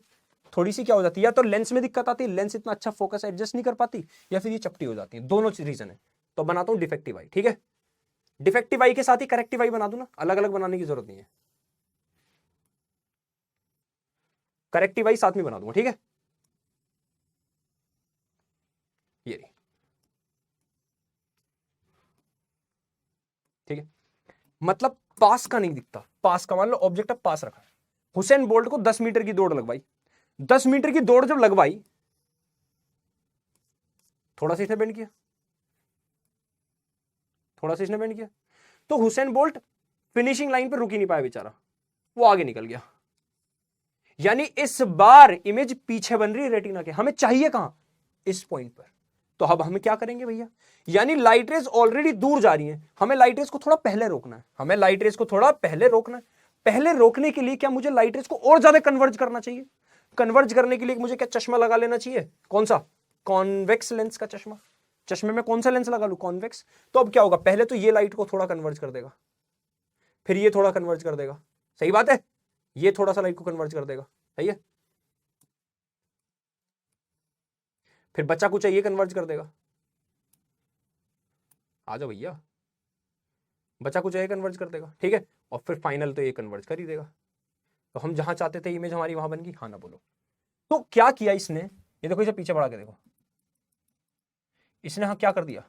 थोड़ी सी क्या हो जाती है, या तो लेंस में दिक्कत आती है, लेंस इतना अच्छा फोकस एडजस्ट नहीं कर पाती, या फिर ये चपटी हो जाती है, दोनों रीजन है। तो बनाता हूं डिफेक्टिव आई, ठीक है। डिफेक्टिव आई के साथ ही करेक्टिव आई बना दूं ना, अलग अलग बनाने की जरूरत नहीं है, करेक्टिव आई साथ में बना दूंगा, ठीक है। ये ठीक है, मतलब पास का नहीं दिखता, पास का मान लो ऑब्जेक्ट अब पास रखा है, हुसैन बोल्ट को 10 मीटर की दौड़ लगवाई, 10 मीटर की दौड़ जब लगवाई, थोड़ा सा इसने बेंड किया, थोड़ा सा इसने बेंड किया, तो हुसैन बोल्ट फिनिशिंग लाइन पर रुक ही नहीं पाया बेचारा, वो आगे निकल गया। यानी इस बार इमेज पीछे बन रही है रेटिना के, हमें चाहिए कहां, इस पॉइंट पर। तो अब हम क्या करेंगे भैया, यानी लाइट रेज ऑलरेडी दूर जा रही है, हमें लाइट रेज को थोड़ा पहले रोकना है, हमें लाइट रेज को थोड़ा पहले रोकना है। पहले रोकने के लिए क्या मुझे लाइट रेज को और ज्यादा कन्वर्ज करना चाहिए, कन्वर्ज करने के लिए मुझे क्या चश्मा लगा लेना चाहिए, कौन सा, कॉन्वेक्स लेंस का चश्मा। चश्मे में कौन सा लेंस लगा लूं, कॉन्वेक्स। तो अब क्या होगा, पहले तो ये लाइट को थोड़ा कन्वर्ज कर देगा, फिर ये थोड़ा कन्वर्ज कर देगा, सही बात है, ये थोड़ा सा लाइट को कन्वर्ज कर देगा, सही है, फिर बच्चा कुछ है ये कन्वर्ज कर देगा, आ जाओ भैया, बच्चा कुछ है कन्वर्ज कर देगा, ठीक है, और फिर फाइनल तो ये कन्वर्ज कर ही देगा। तो हम जहां चाहते थे इमेज हमारी वहां बन गई, हाँ ना बोलो। तो क्या किया इसने, ये देखो, इसे पीछे बढ़ा के देखो, इसने हाँ क्या कर दिया,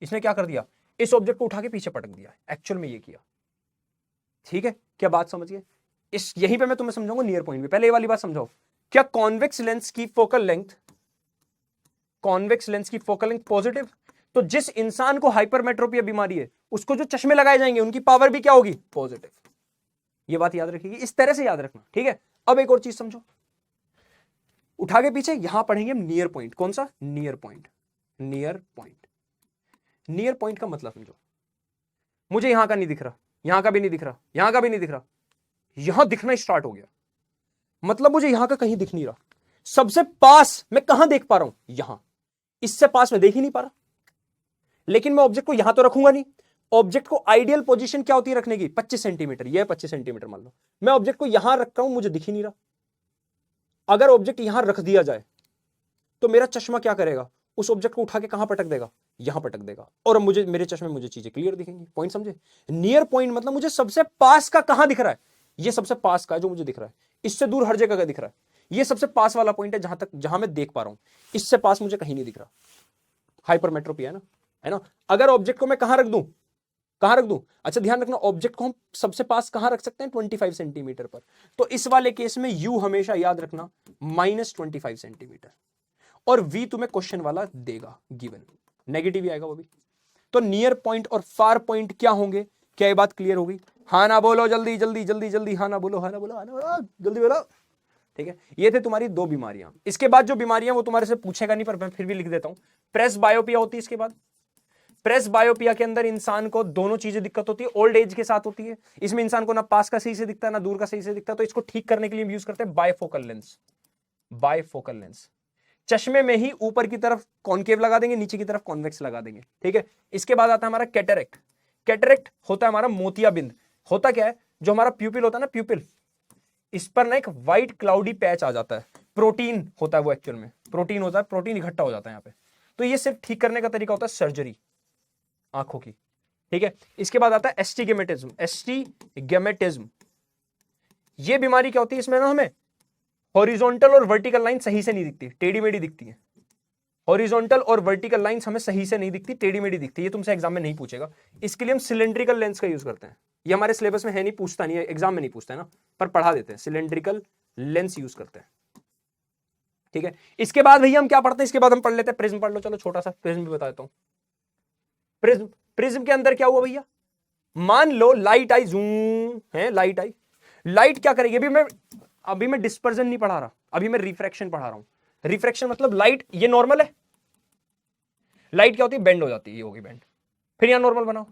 इसने क्या कर दिया, इस ऑब्जेक्ट को उठा के पीछे पटक दिया, एक्चुअल में ये किया, ठीक है। क्या बात समझ गए, इस यहीं पे मैं तुम्हें समझाऊंगा नियर पॉइंट में, पहले ये वाली बात समझाओ। क्या कॉन्वेक्स लेंस की फोकल लेंथ, कॉन्वेक्स लेंस की फोकल लेंथ पॉजिटिव, तो जिस इंसान को हाइपरमेट्रोपिया बीमारी है उसको जो चश्मे लगाए जाएंगे उनकी पावर भी क्या होगी, पॉजिटिव। ये बात याद रखिएगी, इस तरह से याद रखना, ठीक है। अब एक और चीज समझो, उठा के पीछे यहां पढ़ेंगे हम नियर पॉइंट, कौन सा, near point. Near point, near point का मतलब समझो, मुझे यहां का नहीं दिख रहा, यहां का भी नहीं दिख रहा, यहां का भी नहीं दिख रहा, यहां दिखना स्टार्ट हो गया, मतलब मुझे यहां का कहीं दिख नहीं रहा, सबसे पास मैं कहां देख पा रहा हूं, यहां, इससे पास मैं देख ही नहीं पा रहा, लेकिन मैं ऑब्जेक्ट को यहां तो रखूंगा नहीं, ऑब्जेक्ट को आइडियल पोजीशन क्या होती है रखने की, 25 सेंटीमीटर, ये 25 सेंटीमीटर मान लो, मैं ऑब्जेक्ट को यहां रख रहा हूं, मुझे दिख ही नहीं रहा। अगर ऑब्जेक्ट यहां रख दिया जाए तो मेरा चश्मा क्या करेगा, उस ऑब्जेक्ट को उठा के कहां पटक देगा, यहां पटक देगा, और मुझे मेरे चश्मे मुझे चीजें क्लियर दिखेंगी। पॉइंट समझे, नियर पॉइंट मतलब मुझे सबसे पास का कहां दिख रहा है, ये सबसे पास का जो मुझे दिख रहा है, इससे दूर हर जगह का दिख रहा है, ये सबसे पास वाला पॉइंट है जहां मैं देख पा रहा हूं, इससे पास मुझे कहीं नहीं दिख रहा, हाइपरमेट्रोपिया है ना। अगर ऑब्जेक्ट को मैं कहां रख दूं, कहां रख दूं, अच्छा ध्यान रखना, ऑब्जेक्ट को हम सबसे पास कहां रख सकते हैं, 25 सेंटीमीटर पर, तो इस वाले केस में यू हमेशा याद रखना -25 सेंटीमीटर, और वी तुम्हें क्वेश्चन वाला देगा गिवन, नेगेटिव ही आएगा वो भी। तो नियर पॉइंट और फार पॉइंट क्या होंगे, क्या ये बात क्लियर होगी, हाँ ना बोलो, जल्दी जल्दी जल्दी जल्दी, हाँ ना बोलो, हाँ ना बोलो, हाँ ना बोलो, जल्दी बोलो, ठीक है। ये थे तुम्हारी दो बीमारियां, इसके बाद जो बीमारियां वो तुम्हारे से पूछेगा नहीं, पर मैं फिर भी लिख देता हूं। प्रेस बायोपिया होती है इसके बाद, प्रेस बायोपिया के अंदर इंसान को दोनों चीजें दिक्कत होती है, ओल्ड एज के साथ होती है, इसमें इंसान को ना पास का सही से दिखता है ना दूर का सही से दिखता है, तो इसको ठीक करने के लिए यूज करते हैं बायफोकल लेंस, बायफोकल लेंस। चश्मे में ही ऊपर की तरफ कॉनकेव लगा देंगे, नीचे की तरफ कॉन्वेक्स लगा देंगे, ठीक है। इसके बाद आता है हमारा कैटरेक्ट, कैटरेक्ट होता है हमारा मोतियाबिंद। होता क्या है, जो हमारा प्यूपिल होता है ना, प्यूपिल, इस पर ना एक व्हाइट क्लाउडी पैच आ जाता है, प्रोटीन होता है वो, एक्चुअल में प्रोटीन होता है, प्रोटीन इकट्ठा हो जाता है यहाँ पे, तो ये सिर्फ ठीक करने का तरीका होता है सर्जरी आंखों की, ठीक है। इसके बाद आता है एस्टिगमेटिज्म, एस्टिगमेटिज्म, ये बीमारी क्या होती है, इसमें ना हमें हॉरिजॉन्टल और वर्टिकल लाइन सही से नहीं दिखती, टेढ़ी मेढ़ी दिखती है, हॉरिजॉन्टल और वर्टिकल लाइंस हमें सही से नहीं दिखती, टेढ़ी मेढ़ी दिखती है, ये तुमसे एग्जाम में नहीं पूछेगा, इसके लिए हम सिलेंड्रिकल लेंस का यूज करते हैं, ये हमारे सिलेबस में है नहीं, पूछता नहीं है, एग्जाम में नहीं पूछता है ना, पर पढ़ा देते हैं, सिलेंड्रिकल लेंस यूज करते हैं, ठीक है। इसके बाद भैया हम क्या पढ़ते हैं, इसके बाद हम पढ़ लेते हैं प्रिज्म, पढ़ लो, चलो छोटा सा प्रिज्म भी बता देता हूं। प्रिज्म, प्रिज्म के अंदर क्या हुआ भैया, मान लो लाइट आई, जूम है, लाइट आई, लाइट क्या करेगी, अभी मैं डिस्पर्जन नहीं पढ़ा रहा, अभी मैं रिफ्रैक्शन पढ़ा रहा हूं। रिफ्रैक्शन मतलब लाइट, ये नॉर्मल है, लाइट क्या होती है, बेंड हो जाती है, ये होगी बेंड, फिर यहां नॉर्मल बनाओ,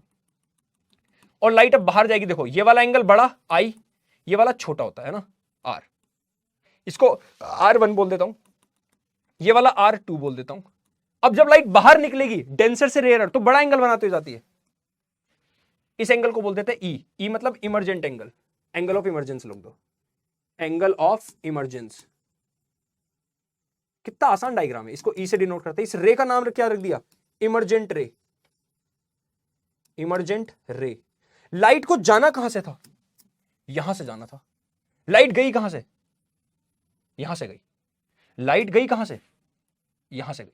और लाइट अब बाहर जाएगी, देखो ये वाला एंगल बड़ा आई, ये वाला छोटा होता है ना, आर, इसको R1 बोल देता हूं, ये वाला R2 बोल देता हूं। अब जब लाइट बाहर निकलेगी डेंसर से रेयरर तो बड़ा एंगल बनाती जाती है। इस एंगल को बोल देते हैं ई। ई मतलब emergent angle, angle of emergence लिख दो, एंगल ऑफ इमरजेंस। कितना आसान डायग्राम है, इसको ई से डिनोट करते हैं। इस रे का नाम क्या रख दिया, emergent ray. Emergent ray. Light को जाना कहां से था, यहां से जाना था। लाइट गई कहां से, यहां से गई। लाइट गई कहां से, यहां से गई।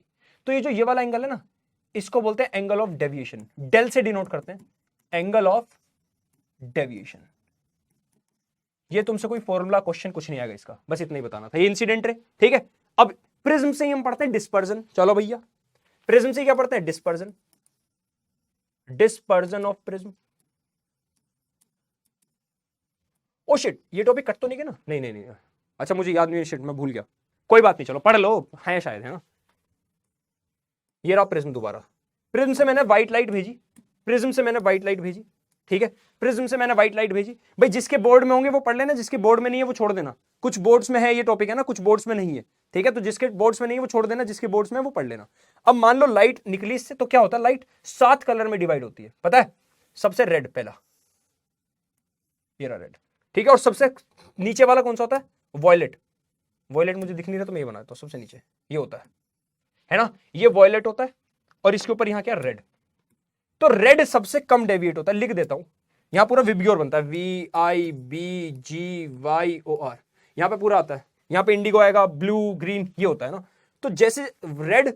तो ये जो ये वाला एंगल है ना, इसको बोलते हैं एंगल ऑफ डेविएशन। डेल से डिनोट करते हैं, एंगल ऑफ डेविएशन। ये तुमसे कोई फॉर्मूला क्वेश्चन कुछ नहीं आएगा इसका, बस इतना ही बताना था। ये इंसिडेंट रे, ठीक है। अब प्रिज्म से ही हम पढ़ते हैं डिस्पर्जन। चलो भैया, प्रिज्म से क्या पढ़ते हैं, dispersion. Dispersion of prism. Oh shit, ये टॉपिक कट तो नहीं है ना, नहीं नहीं नहीं, अच्छा मुझे याद नहीं, शिट मैं भूल गया, कोई बात नहीं, चलो पढ़ लो, है शायद, है ना। ये रहा प्रिज्म दोबारा। प्रिज्म से मैंने व्हाइट लाइट भेजी, प्रिज्म से मैंने व्हाइट लाइट भेजी, ठीक है। प्रिज्म से मैंने व्हाइट लाइट भेजी। भाई जिसके बोर्ड में होंगे वो पढ़ लेना, जिसके बोर्ड में नहीं है वो छोड़ देना। कुछ बोर्ड्स में है ये टॉपिक, है ना, कुछ बोर्ड्स में नहीं है, ठीक है। तो जिसके बोर्ड्स में नहीं है वो छोड़ देना, जिसके बोर्ड्स में है वो पढ़ लेना। अब मान लो लाइट निकली इससे, तो क्या होता है, लाइट 7 कलर में डिवाइड होती है, पता है। सबसे रेड पहला, ये रहा रेड, ठीक है। और सबसे नीचे वाला कौन सा होता है, वॉयलेट। वॉयलेट मुझे दिख नहीं रहा तो मैं ये बनाता हूं, सबसे नीचे ये होता है ना, ये वॉयलेट होता है। और इसके ऊपर यहां क्या, रेड। तो रेड सबसे कम डेविएट होता है, लिख देता हूं। यहां पूरा विब्योर बनता है, VIBGYOR, यहां पे पूरा आता है। यहां पे इंडिगो आएगा, ब्लू ग्रीन, ये होता है ना। तो जैसे रेड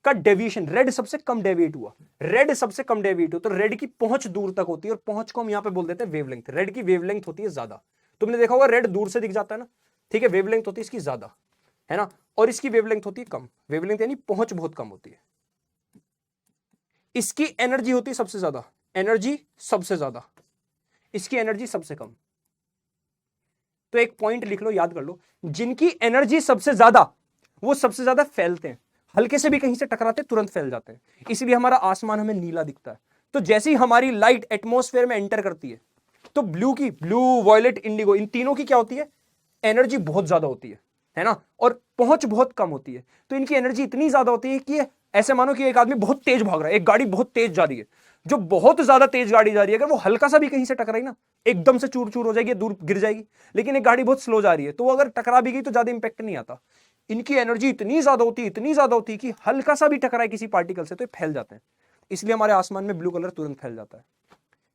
का डेविएशन, रेड सबसे कम डेविएट हुआ, रेड सबसे कम डेविएट हुआ, तो रेड की पहुंच दूर तक होती है। और पहुंच को हम यहां पे बोल देते हैं वेवलेंथ। रेड की वेवलेंथ होती है ज्यादा। तुमने देखा होगा रेड दूर से दिख जाता है ना, ठीक है। वेवलेंथ होती है इसकी ज्यादा, है ना। और इसकी वेवलेंथ होती है कम। वेवलेंथ यानी पहुंच बहुत कम होती है। इसकी एनर्जी होती है सबसे ज्यादा, एनर्जी सबसे ज्यादा, इसकी एनर्जी सबसे कम। तो एक पॉइंट लिख लो, याद कर लो, जिनकी एनर्जी सबसे ज्यादा वो सबसे ज्यादा फैलते हैं। हल्के से भी कहीं से टकराते तुरंत फैल जाते हैं। इसलिए हमारा आसमान हमें नीला दिखता है। तो जैसे ही हमारी लाइट एटमॉस्फेयर में एंटर करती है, तो ब्लू की, ब्लू, वॉयलेट, इंडिगो, इन तीनों की क्या होती है, एनर्जी बहुत ज्यादा होती है ना। और पहुंच बहुत कम होती है। तो इनकी एनर्जी इतनी ज्यादा होती है कि ऐसे मानो कि एक आदमी बहुत तेज भाग रहा है, एक गाड़ी बहुत तेज जा रही है, जो बहुत ज्यादा तेज गाड़ी जा रही है, अगर वो हल्का सा भी कहीं से टकराई ना, एकदम से चूर चूर हो जाएगी, दूर गिर जाएगी। लेकिन एक गाड़ी बहुत स्लो जा रही है, तो वो अगर टकरा भी गई तो ज्यादा इंपैक्ट नहीं आता। इनकी एनर्जी इतनी ज्यादा होती है, इतनी ज्यादा होती है कि हल्का सा भी टकराए किसी पार्टिकल से तो ये फैल जाते हैं। इसलिए हमारे आसमान में ब्लू कलर तुरंत फैल जाता है।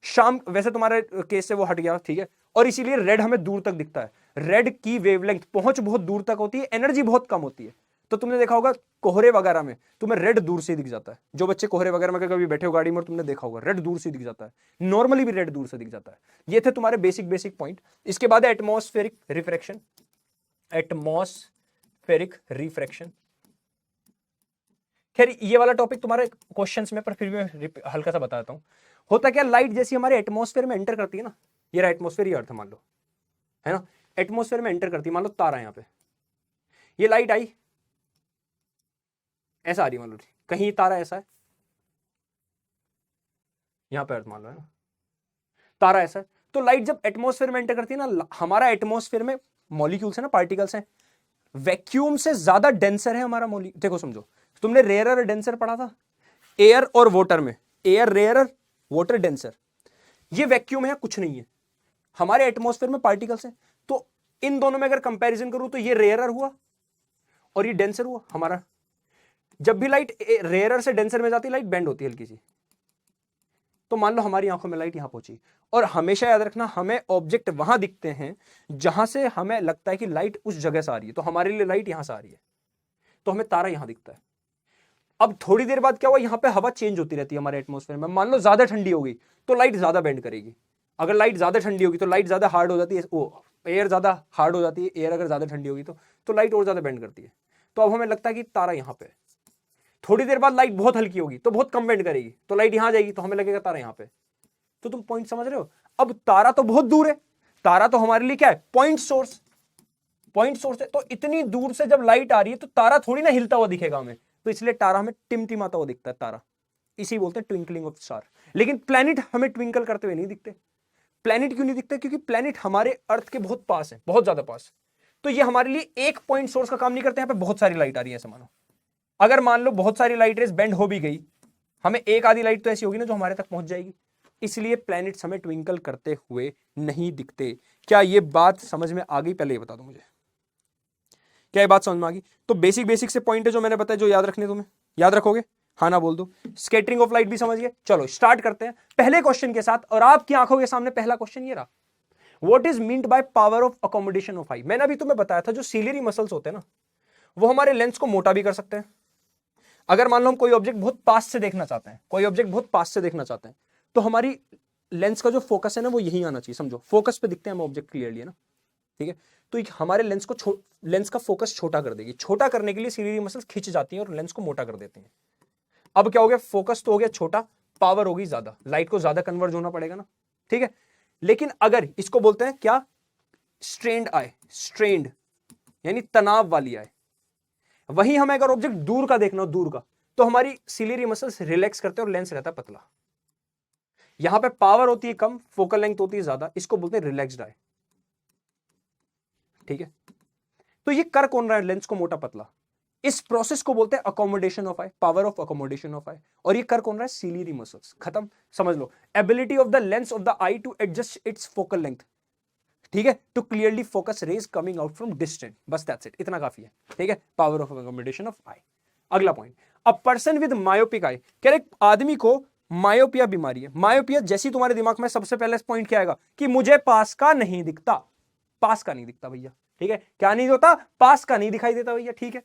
शाम, वैसे तुम्हारे केस से वो हट गया, ठीक है। और इसीलिए रेड हमें दूर तक दिखता है। रेड की वेवलेंथ, पहुंच बहुत दूर तक होती है, एनर्जी बहुत कम होती है। तो तुमने देखा होगा कोहरे वगैरह में तुम्हें रेड दूर से दिख जाता है। जो बच्चे कोहरे वगैरह में कभी बैठे हो गाड़ी में, तुमने देखा होगा रेड दूर से दिख जाता है। नॉर्मली भी रेड दूर से दिख जाता है। ये थे तुम्हारे बेसिक पॉइंट। इसके बाद है एटमॉस्फेरिक रिफ्रैक्शन। एटमॉस्फेरिक रिफ्रैक्शन, खैर ये वाला टॉपिक तुम्हारे क्वेश्चंस में, पर फिर भी मैं हल्का सा बताता हूं। होता क्या, लाइट जैसी हमारे एटमॉस्फेयर में एंटर करती है ना, ये रहा एटमॉस्फेयर, ये अर्थ मान लो, है ना। एटमॉस्फेयर में एंटर करती है, मान लो तारा, यहां पे ये लाइट आई, ऐसा आ रही, मान लो कहीं तारा ऐसा है, यहां पे अर्थ मान लो, है ना, तारा ऐसा है। तो लाइट जब एटमॉस्फेयर में एंटर करती है ना, हमारा एटमॉस्फेयर में मॉलिक्यूल्स है ना, पार्टिकल्स हैं, वैक्यूम से ज्यादा डेंसर है हमारा मॉलिक्यूल। देखो समझो, तुमने रेयरर और डेंसर पढ़ा था एयर और वाटर में, एयर रेयरर, वाटर डेंसर। ये वैक्यूम है, कुछ नहीं है। हमारे एटमॉस्फेयर में पार्टिकल्स हैं, तो इन दोनों में अगर कंपैरिजन करूं तो ये रेयरर हुआ और ये डेंसर हुआ हमारा। जब भी लाइट रेयरर से डेंसर में जाती है, लाइट बेंड होती है हल्की सी। तो मान लो हमारी आंखों में लाइट यहां पहुंची, और हमेशा याद रखना, हमें ऑब्जेक्ट वहां दिखते हैं जहां से हमें लगता है कि लाइट उस जगह से आ रही है। तो हमारे लिए लाइट यहां से आ रही है, तो हमें तारा यहां दिखता है। अब थोड़ी देर बाद क्या हुआ, यहां पे हवा चेंज होती रहती है हमारे एटमॉस्फेयर में। मान लो ज्यादा ठंडी हो गई तो लाइट ज्यादा बेंड करेगी। अगर लाइट ज्यादा ठंडी होगी तो लाइट ज्यादा हार्ड हो जाती है, वो एयर ज्यादा हार्ड हो जाती है। एयर अगर ज्यादा ठंडी होगी तो लाइट और ज्यादा बेंड करती है। तो अब हमें लगता है कि तारा यहां पे। थोड़ी देर बाद लाइट बहुत हल्की होगी तो बहुत कम बेंड करेगी, तो लाइट यहां जाएगी, तो हमें लगेगा तारा यहां पे। तो तुम पॉइंट समझ रहे हो। अब तारा तो बहुत दूर है, तारा तो हमारे लिए क्या है, पॉइंट सोर्स। पॉइंट सोर्स है, तो इतनी दूर से जब लाइट आ रही है तो तारा थोड़ी ना हिलता हुआ दिखेगा हमें, तो इसलिए तारा हमें टिमटिमाता हुआ दिखता है, तारा। इसी बोलते हैं ट्विंकलिंग ऑफ स्टार। लेकिन प्लैनेट हमें ट्विंकल करते हुए नहीं दिखते। प्लैनेट क्यों नहीं दिखते, क्योंकि प्लैनेट हमारे अर्थ के बहुत पास है, बहुत ज्यादा पास। तो ये हमारे लिए एक पॉइंट सोर्स का काम नहीं करते। यहां पे बहुत सारी लाइट आ रही है ऐसे मानो। अगर मान लो बहुत सारी लाइट रेज बेंड हो भी गई, हमें एक आधी लाइट तो ऐसी होगी ना जो हमारे तक पहुंच जाएगी, इसलिए प्लैनेट्स हमें ट्विंकल करते हुए नहीं दिखते। क्या ये बात समझ में आ गई? पहले ये बता दो मुझे, क्या ये बात समझ में आ गई? तो बेसिक बेसिक से पॉइंट है जो मैंने बताया, जो याद रखने तुम्हें, याद रखोगे? हाँ ना बोल दो। स्कैटरिंग ऑफ लाइट भी समझ गए? चलो स्टार्ट करते हैं पहले क्वेश्चन के साथ, और आपकी आंखों के सामने पहला क्वेश्चन ये रहा, what is meant by power of accommodation of eye. मैंने अभी तुम्हें बताया था जो सीलियरी मसल्स होते हैं ना, वो हमारे लेंस को मोटा भी कर सकते हैं। अगर मान लो हम कोई ऑब्जेक्ट बहुत पास से देखना चाहते हैं, कोई ऑब्जेक्ट बहुत पास से देखना चाहते हैं, तो हमारी लेंस का जो फोकस है ना वो यही आना चाहिए। समझो, फोकस पे दिखते हैं हम ऑब्जेक्ट क्लियरली, है ना, ठीक है। तो हमारे लेंस का फोकस छोटा कर देगी। छोटा करने के लिए सीलियरी मसल्स खिंच जाती हैं और लेंस को मोटा कर देते हैं। अब क्या हो गया? फोकस तो हो गया छोटा, पावर होगी ज्यादा, लाइट को ज्यादा कन्वर्ज होना पड़ेगा ना, ठीक है। लेकिन अगर इसको बोलते हैं क्या? स्ट्रेन्ड आई, स्ट्रेन्ड यानी तनाव वाली आई। वहीं हमें अगर ऑब्जेक्ट दूर का देखना हो, दूर का, तो हमारी सीलियरी मसल्स रिलैक्स करते हैं और लेंस रहता है पतला। यहां पे पावर होती है कम, फोकल लेंथ होती है ज्यादा, इसको बोलते हैं रिलैक्स्ड आई, ठीक है। तो ये कर कौन रहा है लेंस को मोटा पतला? इस प्रोसेस को बोलते हैं accommodation of eye, power of accommodation of eye. और ये कर कौन रहा है? Ciliary muscles. खत्म, समझ लो। Ability of the lens of the eye to adjust its focal length, ठीक है, to clearly focus rays coming out from distant. बस दैट्स इट, इतना काफी है, ठीक है। Power of accommodation of eye. अगला point, a person with myopic eye. कह रहे आदमी को मायोपिया बीमारी है। मायोपिया जैसी तुम्हारे दिमाग में सबसे पहले पॉइंट क्या आएगा कि मुझे पास का नहीं दिखता। पास का नहीं दिखता भैया, ठीक है। क्या नहीं होता? पास का नहीं दिखाई देता भैया, ठीक है।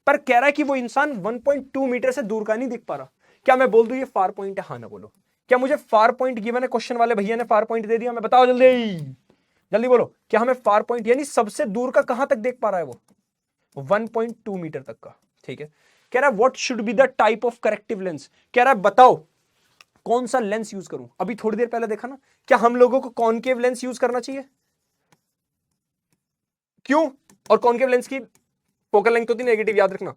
पर कह रहा है कि वो इंसान 1.2 मीटर से दूर का नहीं दिख पा रहा। क्या मैं बोल दूं ये फार पॉइंट है? हाँ ना बोलो। क्या मुझे फार पॉइंट गिवन है? क्वेश्चन वाले भैया ने फार पॉइंट दे दिया, मैं बताओ जल्दी जल्दी बोलो। क्या हमें फार पॉइंट यानी सबसे दूर का कहां तक देख पा रहा है वो? 1.2 मीटर तक का, ठीक है। कह रहा है what should be the type of corrective lens. कह रहा है बताओ कौन सा लेंस यूज करूं। अभी थोड़ी देर पहले देखा ना, क्या हम लोगों को कॉनकेव लेंस यूज करना चाहिए? क्यों? और कॉनकेव लेंस की फोकल लेंथ होती है नेगेटिव, याद रखना,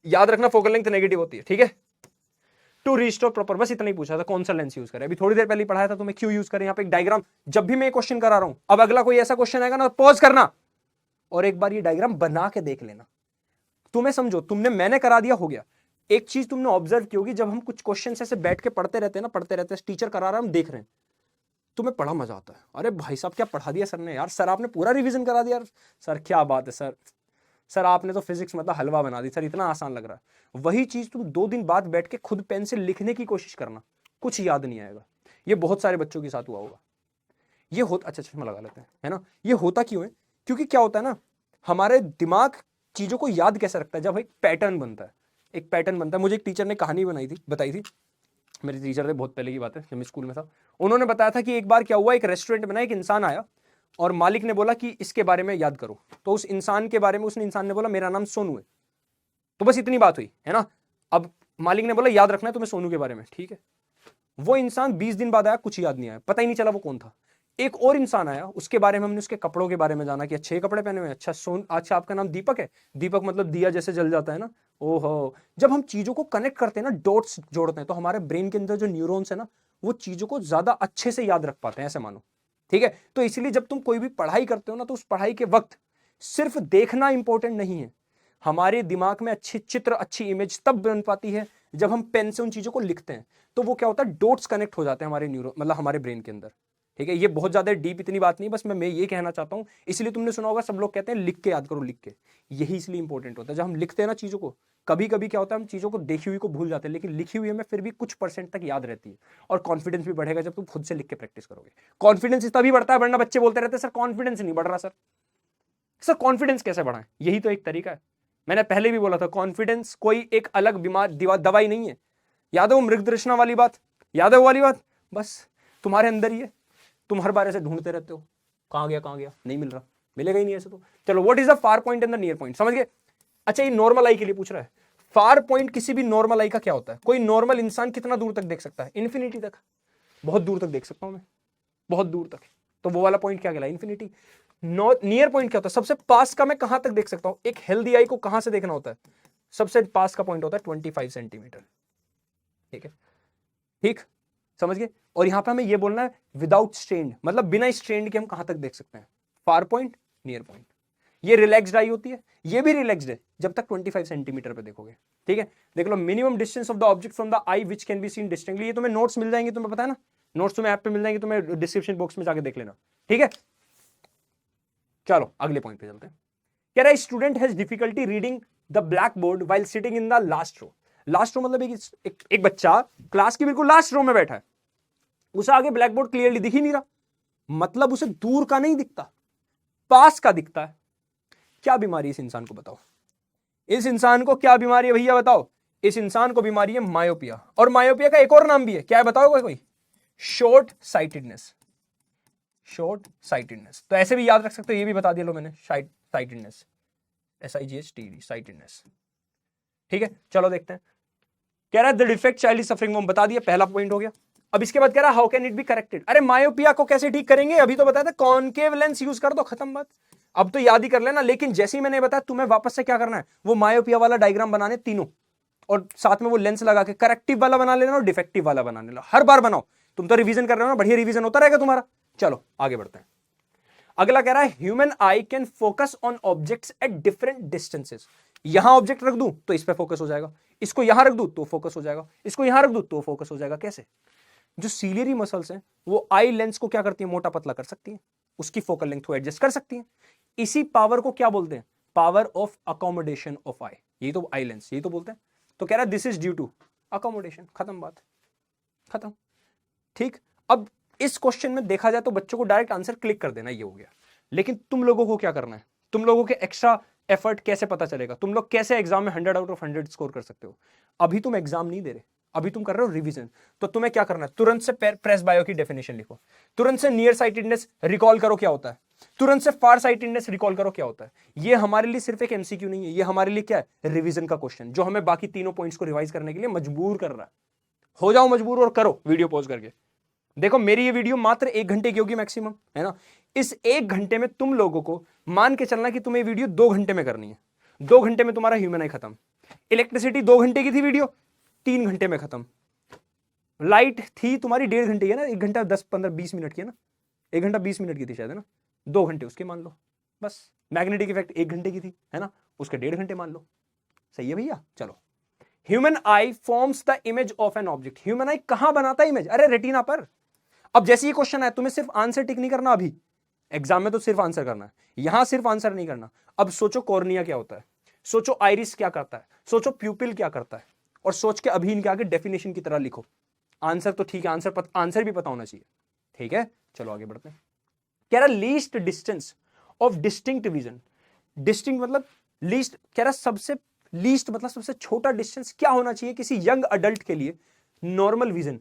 याद रखना, फोकल लेंथ नेगेटिव होती है, ठीक है। टू रिस्टोर प्रॉपर, बस इतना ही पूछा था कौन सा लेंस यूज करें। अभी थोड़ी देर पहले पढ़ाया था तुम्हें क्यों यूज करें। यहाँ पे एक डायग्राम, जब भी मैं क्वेश्चन करा रहा हूं, अब अगला कोई ऐसा क्वेश्चन आएगा ना, पॉज करना और एक बार ये डायग्राम बना के देख लेना। तुम्हें समझो, तुमने मैंने करा दिया, हो गया। एक चीज तुमने ऑब्जर्व की होगी, जब हम कुछ क्वेश्चन ऐसे बैठ के पढ़ते रहते हैं ना, पढ़ते रहते हैं, टीचर करा रहा है, हम देख रहे हैं, तुम्हें बड़ा मजा आता है। अरे भाई साहब क्या पढ़ा दिया सर ने, यार सर आपने पूरा रिवीजन करा दिया, सर क्या बात है सर, सर आपने तो फिजिक्स मतलब हलवा बना दी सर, इतना आसान लग रहा है। वही चीज तुम 2 दिन बाद बैठ के खुद पेन से लिखने की कोशिश करना, कुछ याद नहीं आएगा। ये बहुत सारे बच्चों के साथ हुआ होगा। ये होता, अच्छा चश्मा लगा लेते हैं, है ना। ये होता क्यों है? क्योंकि क्या होता है ना, हमारे दिमाग चीजों को याद कैसे रखता है? जब एक पैटर्न बनता है, एक पैटर्न बनता है। मुझे एक टीचर ने कहानी बताई थी, मेरे टीचर थे, बहुत पहले की बात है, जब मैं स्कूल में था। उन्होंने बताया था कि एक बार क्या हुआ, एक रेस्टोरेंट में एक इंसान आया और मालिक ने बोला कि इसके बारे में याद करो। तो उस इंसान के बारे में उस इंसान ने बोला मेरा नाम सोनू है। तो बस इतनी बात हुई, है ना। अब मालिक ने बोला याद रखना है तुम्हें सोनू के बारे में, ठीक है। वो इंसान 20 दिन बाद आया, कुछ याद नहीं आया, पता ही नहीं चला वो कौन था। एक और इंसान आया, उसके बारे में हमने उसके कपड़ों के बारे में जाना कि अच्छे कपड़े पहने हुए, अच्छा आपका नाम दीपक है। दीपक मतलब दिया जैसे जल जाता है ना। ओहो, जब हम चीजों को कनेक्ट करते हैं ना, डॉट्स जोड़ते हैं, तो हमारे ब्रेन के अंदर जो न्यूरॉन्स है ना, वो चीजों को ज्यादा अच्छे से याद रख पाते हैं, ऐसे मानो, ठीक है। तो इसलिए जब तुम कोई भी पढ़ाई करते हो ना, तो उस पढ़ाई के वक्त सिर्फ देखना इंपॉर्टेंट नहीं है। हमारे दिमाग में अच्छी चित्र, अच्छी इमेज तब बन पाती है जब हम पेन से उन चीजों को लिखते हैं। तो वो क्या होता है, डॉट्स कनेक्ट हो जाते हैं हमारे न्यूरो मतलब हमारे ब्रेन के अंदर, ठीक है। ये बहुत ज्यादा डीप इतनी बात नहीं, बस मैं ये कहना चाहता हूं। इसलिए तुमने सुना होगा सब लोग कहते हैं लिख के याद करो, लिख के। यही इसलिए इंपॉर्टेंट होता है। जब हम लिखते हैं ना चीजों को, कभी कभी क्या होता है, हम चीजों को देखी हुई को भूल जाते हैं, लेकिन लिखी हुई हमें फिर भी कुछ % तक याद रहती है। और कॉन्फिडेंस भी बढ़ेगा जब तुम खुद से लिख के प्रैक्टिस करोगे। कॉन्फिडेंस तभी बढ़ता है, वरना बच्चे बोलते रहते हैं सर कॉन्फिडेंस नहीं बढ़ रहा। सर कॉन्फिडेंस कैसे बढ़ाएं? यही तो एक तरीका है। मैंने पहले भी बोला था, कॉन्फिडेंस कोई एक अलग दवाई नहीं है। याद है वो मृगतृष्णा वाली बात? याद है वो वाली बात? बस तुम्हारे अंदर ही है। तुम हर बार ऐसे ढूंढते रहते हो, कहां गया, नहीं मिल रहा, मिलेगा ही नहीं ऐसे तो। चलो, what is the far point and the near point, समझ गए? अच्छा, ये नॉर्मल आई के लिए पूछ रहा है। फार पॉइंट किसी भी नॉर्मल आई का क्या होता है? कोई नॉर्मल इंसान कितना दूर तक देख सकता है? इन्फिनिटी तक। बहुत दूर तक देख सकता हूं मैं, बहुत दूर तक। तो वो वाला पॉइंट क्या कहला? इन्फिनिटी। नियर पॉइंट क्या होता है? सबसे पास का मैं कहां तक देख सकता हूं? एक हेल्दी आई को कहां से देखना होता है? सबसे पास का पॉइंट होता है 25 सेंटीमीटर, ठीक है, ठीक, समझ गए? और यहां पे हमें ये बोलना है विदाउट स्ट्रेन, मतलब बिना स्ट्रेन के हम कहां तक देख सकते हैं? Far point, near point. ये रिलैक्स्ड आई होती है, ये भी रिलैक्स्ड है, जब तक 25 सेंटीमीटर पे देखोगे। ठीक है, देख लो, minimum distance of the object from the eye which can be seen distinctly. ये तुम्हें नोट्स मिल जाएंगे, तुम्हें पता है ना, नोट्स तुम्हें ऐप पे मिल जाएंगे, तुम्हें डिस्क्रिप्शन बॉक्स में जाके देख लेना। ठीक है, चलो अगले पॉइंट पे चलते हैं। कह रहा है student has difficulty reading the blackboard while sitting in the last row. Last row मतलब एक बच्चा क्लास की बिल्कुल लास्ट रो में बैठा है, उसे आगे ब्लैक बोर्ड क्लियरली दिख ही नहीं रहा, मतलब उसे दूर का नहीं दिखता, पास का दिखता है। क्या बीमारी इस इंसान को, बताओ इस इंसान को क्या बीमारी है भैया, बताओ। इस इंसान को बीमारी है मायोपिया, और मायोपिया का एक और नाम भी है, क्या है बताओ कोई? Short sightedness. शॉर्ट साइटेडनेस तो ऐसे भी याद रख सकते हो, ये भी बता दिया लो मैंने, साइटेडनेस, SIGHTD, साइटेडनेस। ठीक है, चलो देखते हैं। कह रहा है the defect child is suffering from, बता दिया, पहला पॉइंट हो गया। अब इसके बाद कह रहा है how can it be corrected. अरे मायोपिया को कैसे ठीक करेंगे, अभी तो बताया था कॉनकेव लेंस यूज कर दो, खत्म बात। अब तो याद ही कर लेना, लेकिन जैसे ही मैंने बताया तुम्हें वापस से क्या करना है, वो मायोपिया वाला डायग्राम बनाने तीनों, और साथ में वो लेंस लगा के करेक्टिव वाला बना लेना और डिफेक्टिव वाला बना लेना, हर बार बनाओ। तुम तो रिवीजन कर रहे हो ना, बढ़िया रिवीजन होता रहेगा तुम्हारा। चलो आगे बढ़ते हैं। अगला कह रहा है human I can focus on objects at different distances. यहां ऑब्जेक्ट रख दूं तो इस पे फोकस हो जाएगा, इसको यहां रख दूं तो फोकस हो जाएगा, इसको यहां रख दूं तो फोकस हो जाएगा। कैसे? जो सीलियरी मसल्स हैं वो आई लेंस को क्या करती है, मोटा पतला कर सकती है, उसकी फोकल लेंथ को एडजस्ट कर सकती है। इसी पावर को क्या बोलते हैं, पावर ऑफ अकोमोडेशन ऑफ आई। यही तो आई लेंस, यही तो बोलते हैं। तो कह रहा है this is due to accommodation, खत्म बात, खत्म। ठीक, अब इस क्वेश्चन में देखा जाए तो बच्चों को डायरेक्ट आंसर क्लिक कर देना, ये हो गया। लेकिन तुम लोगों को क्या करना है, तुम लोगों के एक्स्ट्रा एफर्ट कैसे पता चलेगा, तुम लोग कैसे एग्जाम में 100 आउट ऑफ 100 स्कोर कर सकते हो। अभी तुम एग्जाम नहीं दे रहे, अभी तुम कर रहे हो रिवीजन। तो तुम्हें क्या करना है, तुरंत से प्रेस बायो की डेफिनेशन लिखो, तुरंत से नियर साइटेडनेस रिकॉल करो क्या होता है, तुरंत से फार साइटेडनेस रिकॉल करो क्या होता है। ये हमारे लिए सिर्फ एक एमसीक्यू नहीं है, ये हमारे लिए क्या है, रिवीजन का क्वेश्चन, जो हमें बाकी तीनों पॉइंट्स को रिवाइज करने के लिए मजबूर कर रहा है। हो जाओ मजबूर और करो वीडियो पॉज करके। देखो मेरी ये वीडियो मात्र 1 घंटे की होगी मैक्सिमम, है ना। इस 1 घंटे में तुम लोगों को मान के चलना कि तुम्हें वीडियो 2 घंटे में करनी है। 2 घंटे में तुम्हारा ह्यूमन आई खत्म। इलेक्ट्रिसिटी 2 घंटे की थी वीडियो, 3 घंटे में खत्म। लाइट थी तुम्हारी 1.5 घंटे की है ना, 1 घंटा 10-15-20 मिनट की है ना, 1 घंटा 20 मिनट की थी शायद, है ना। 2 घंटे उसके मान लो बस। मैग्नेटिक इफेक्ट 1 घंटे की थी, है ना, उसके 1.5 घंटे मान लो। सही है भैया। चलो, human I forms the image of an object. Human आई कहां बनाता है इमेज, अरे रेटिना पर। अब जैसे ये क्वेश्चन है, तुम्हें सिर्फ आंसर टिक नहीं करना, अभी एग्जाम में तो सिर्फ आंसर करना है, यहां सिर्फ आंसर नहीं करना। अब सोचो कॉर्निया क्या होता है, सोचो आइरिस क्या करता है, सोचो प्यूपिल क्या करता है, और सोच के अभी इनके आगे डेफिनेशन की तरह लिखो। आंसर तो ठीक है, आंसर भी पता होना चाहिए। ठीक है, चलो आगे बढ़ते हैं। कह रहा least distance of distinct vision. Distinct मतलब लीस्ट, कह रहा सबसे लीस्ट मतलब सबसे छोटा डिस्टेंस क्या होना चाहिए किसी यंग अडल्ट के लिए, normal vision,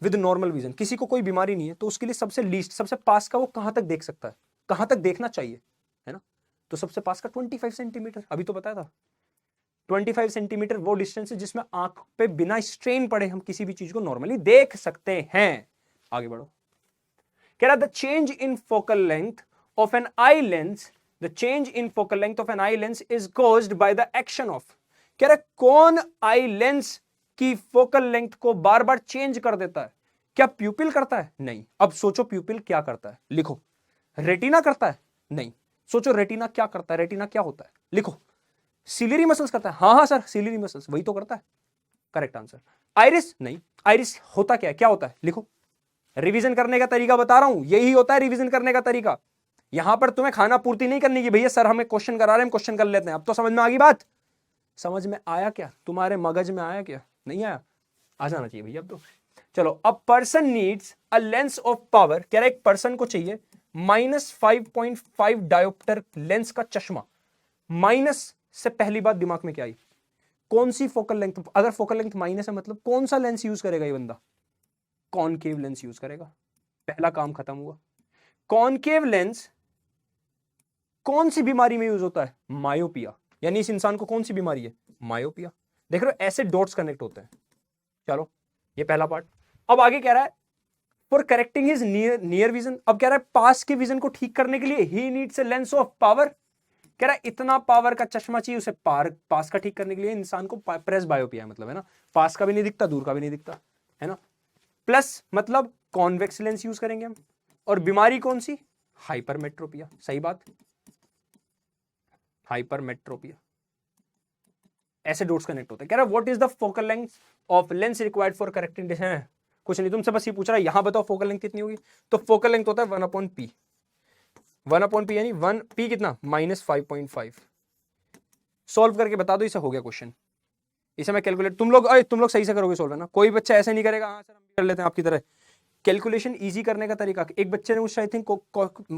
with normal vision. किसी को कोई बीमारी नहीं है तो उसके लिए सबसे लीस्ट, सबसे पास का वो कहां तक देख सकता है, कहां तक देखना चाहिए, है ना। तो सबसे पास का 25 सेंटीमीटर, अभी तो बताया था 25 सेंटीमीटर वो डिस्टेंस है जिसमें आंख पे बिना स्ट्रेन पड़े हम किसी भी चीज को नॉर्मली देख सकते हैं। आगे बढ़ो। कह रहा the change in focal length of an eye lens, the change in focal length of an eye lens is caused by the action of. कह रहा कौन आई लेंस की फोकल लेंथ को बार बार चेंज कर देता है, क्या प्यूपिल करता है? नहीं। अब सोचो प्यूपिल क्या करता है, लिखो। रेटिना करता है? नहीं। सोचो रेटिना क्या करता है, रेटिना क्या होता है, लिखो। सिलियरी मसल्स करता है? हाँ सर, सिलियरी मसल्स वही तो करता है, करेक्ट आंसर। आइरिस? नहीं। आइरिस होता क्या है, क्या होता है, लिखो। रिवीजन करने का तरीका बता रहा हूं, यही होता है रिवीजन करने का तरीका। यहां पर तुम्हें खाना पूर्ति नहीं करनी की भैया सर हमें क्वेश्चन करा रहे हैं, हम क्वेश्चन कर लेते हैं। अब तो समझ में आ गई बात, समझ में आया क्या, तुम्हारे मगज में आया क्या, नहीं आया, आ जाना चाहिए भैया अब तो। चलो, a person needs a lens of power. कह रहे एक पर्सन को चाहिए -5.5 डायोप्टर लेंस का चश्मा। माइनस से पहली बात दिमाग में क्या आई, कौन सी फोकल लेंथ, अगर फोकल लेंथ माइनस है मतलब कौन सा लेंस यूज करेगा ये बंदा, कॉनकेव लेंस यूज करेगा। पहला काम खत्म हुआ। कॉनकेव लेंस कौन सी बीमारी में यूज होता है, मायोपिया। यानी इस इंसान को कौन सी बीमारी है, मायोपिया। देख रहे हो ऐसे डॉट्स कनेक्ट होते हैं। चलो, ये पहला पार्ट। अब आगे कह रहा है for correcting his near vision. अब कह रहा है पास के विजन को ठीक करने के लिए he needs a lens of power. कह रहा है इतना पावर का चश्मा चाहिए उसे पास का ठीक करने के लिए। इंसान को प्रेस बायोपिया मतलब, है ना, पास का भी नहीं दिखता, दूर का भी नहीं दिखता, है ना। प्लस मतलब कॉन्वेक्स लेंस यूज करेंगे हम। और बीमारी कौन सी, हाइपरमेट्रोपिया। सही बात, हाइपरमेट्रोपिया। ऐसे डॉट्स कनेक्ट होते हैं। कह रहा है what is the focal length of lens required for correcting distance. कुछ नहीं, तुमसे बस ये पूछ रहा है यहां बताओ फोकल लेंथ कितनी होगी। तो फोकल लेंथ होता है 1/p, 1/p यानी 1p कितना -5.5। सॉल्व करके बता दो, इसे हो गया क्वेश्चन। इसे मैं कैलकुलेट, तुम लोग सही से करोगे सॉल्व, है ना। कोई बच्चा ऐसे नहीं करेगा हाँ सर हम भी कर लेते हैं आपकी तरह। कैलकुलेशन इजी करने का तरीका, एक बच्चे ने मुझसे आई थिंक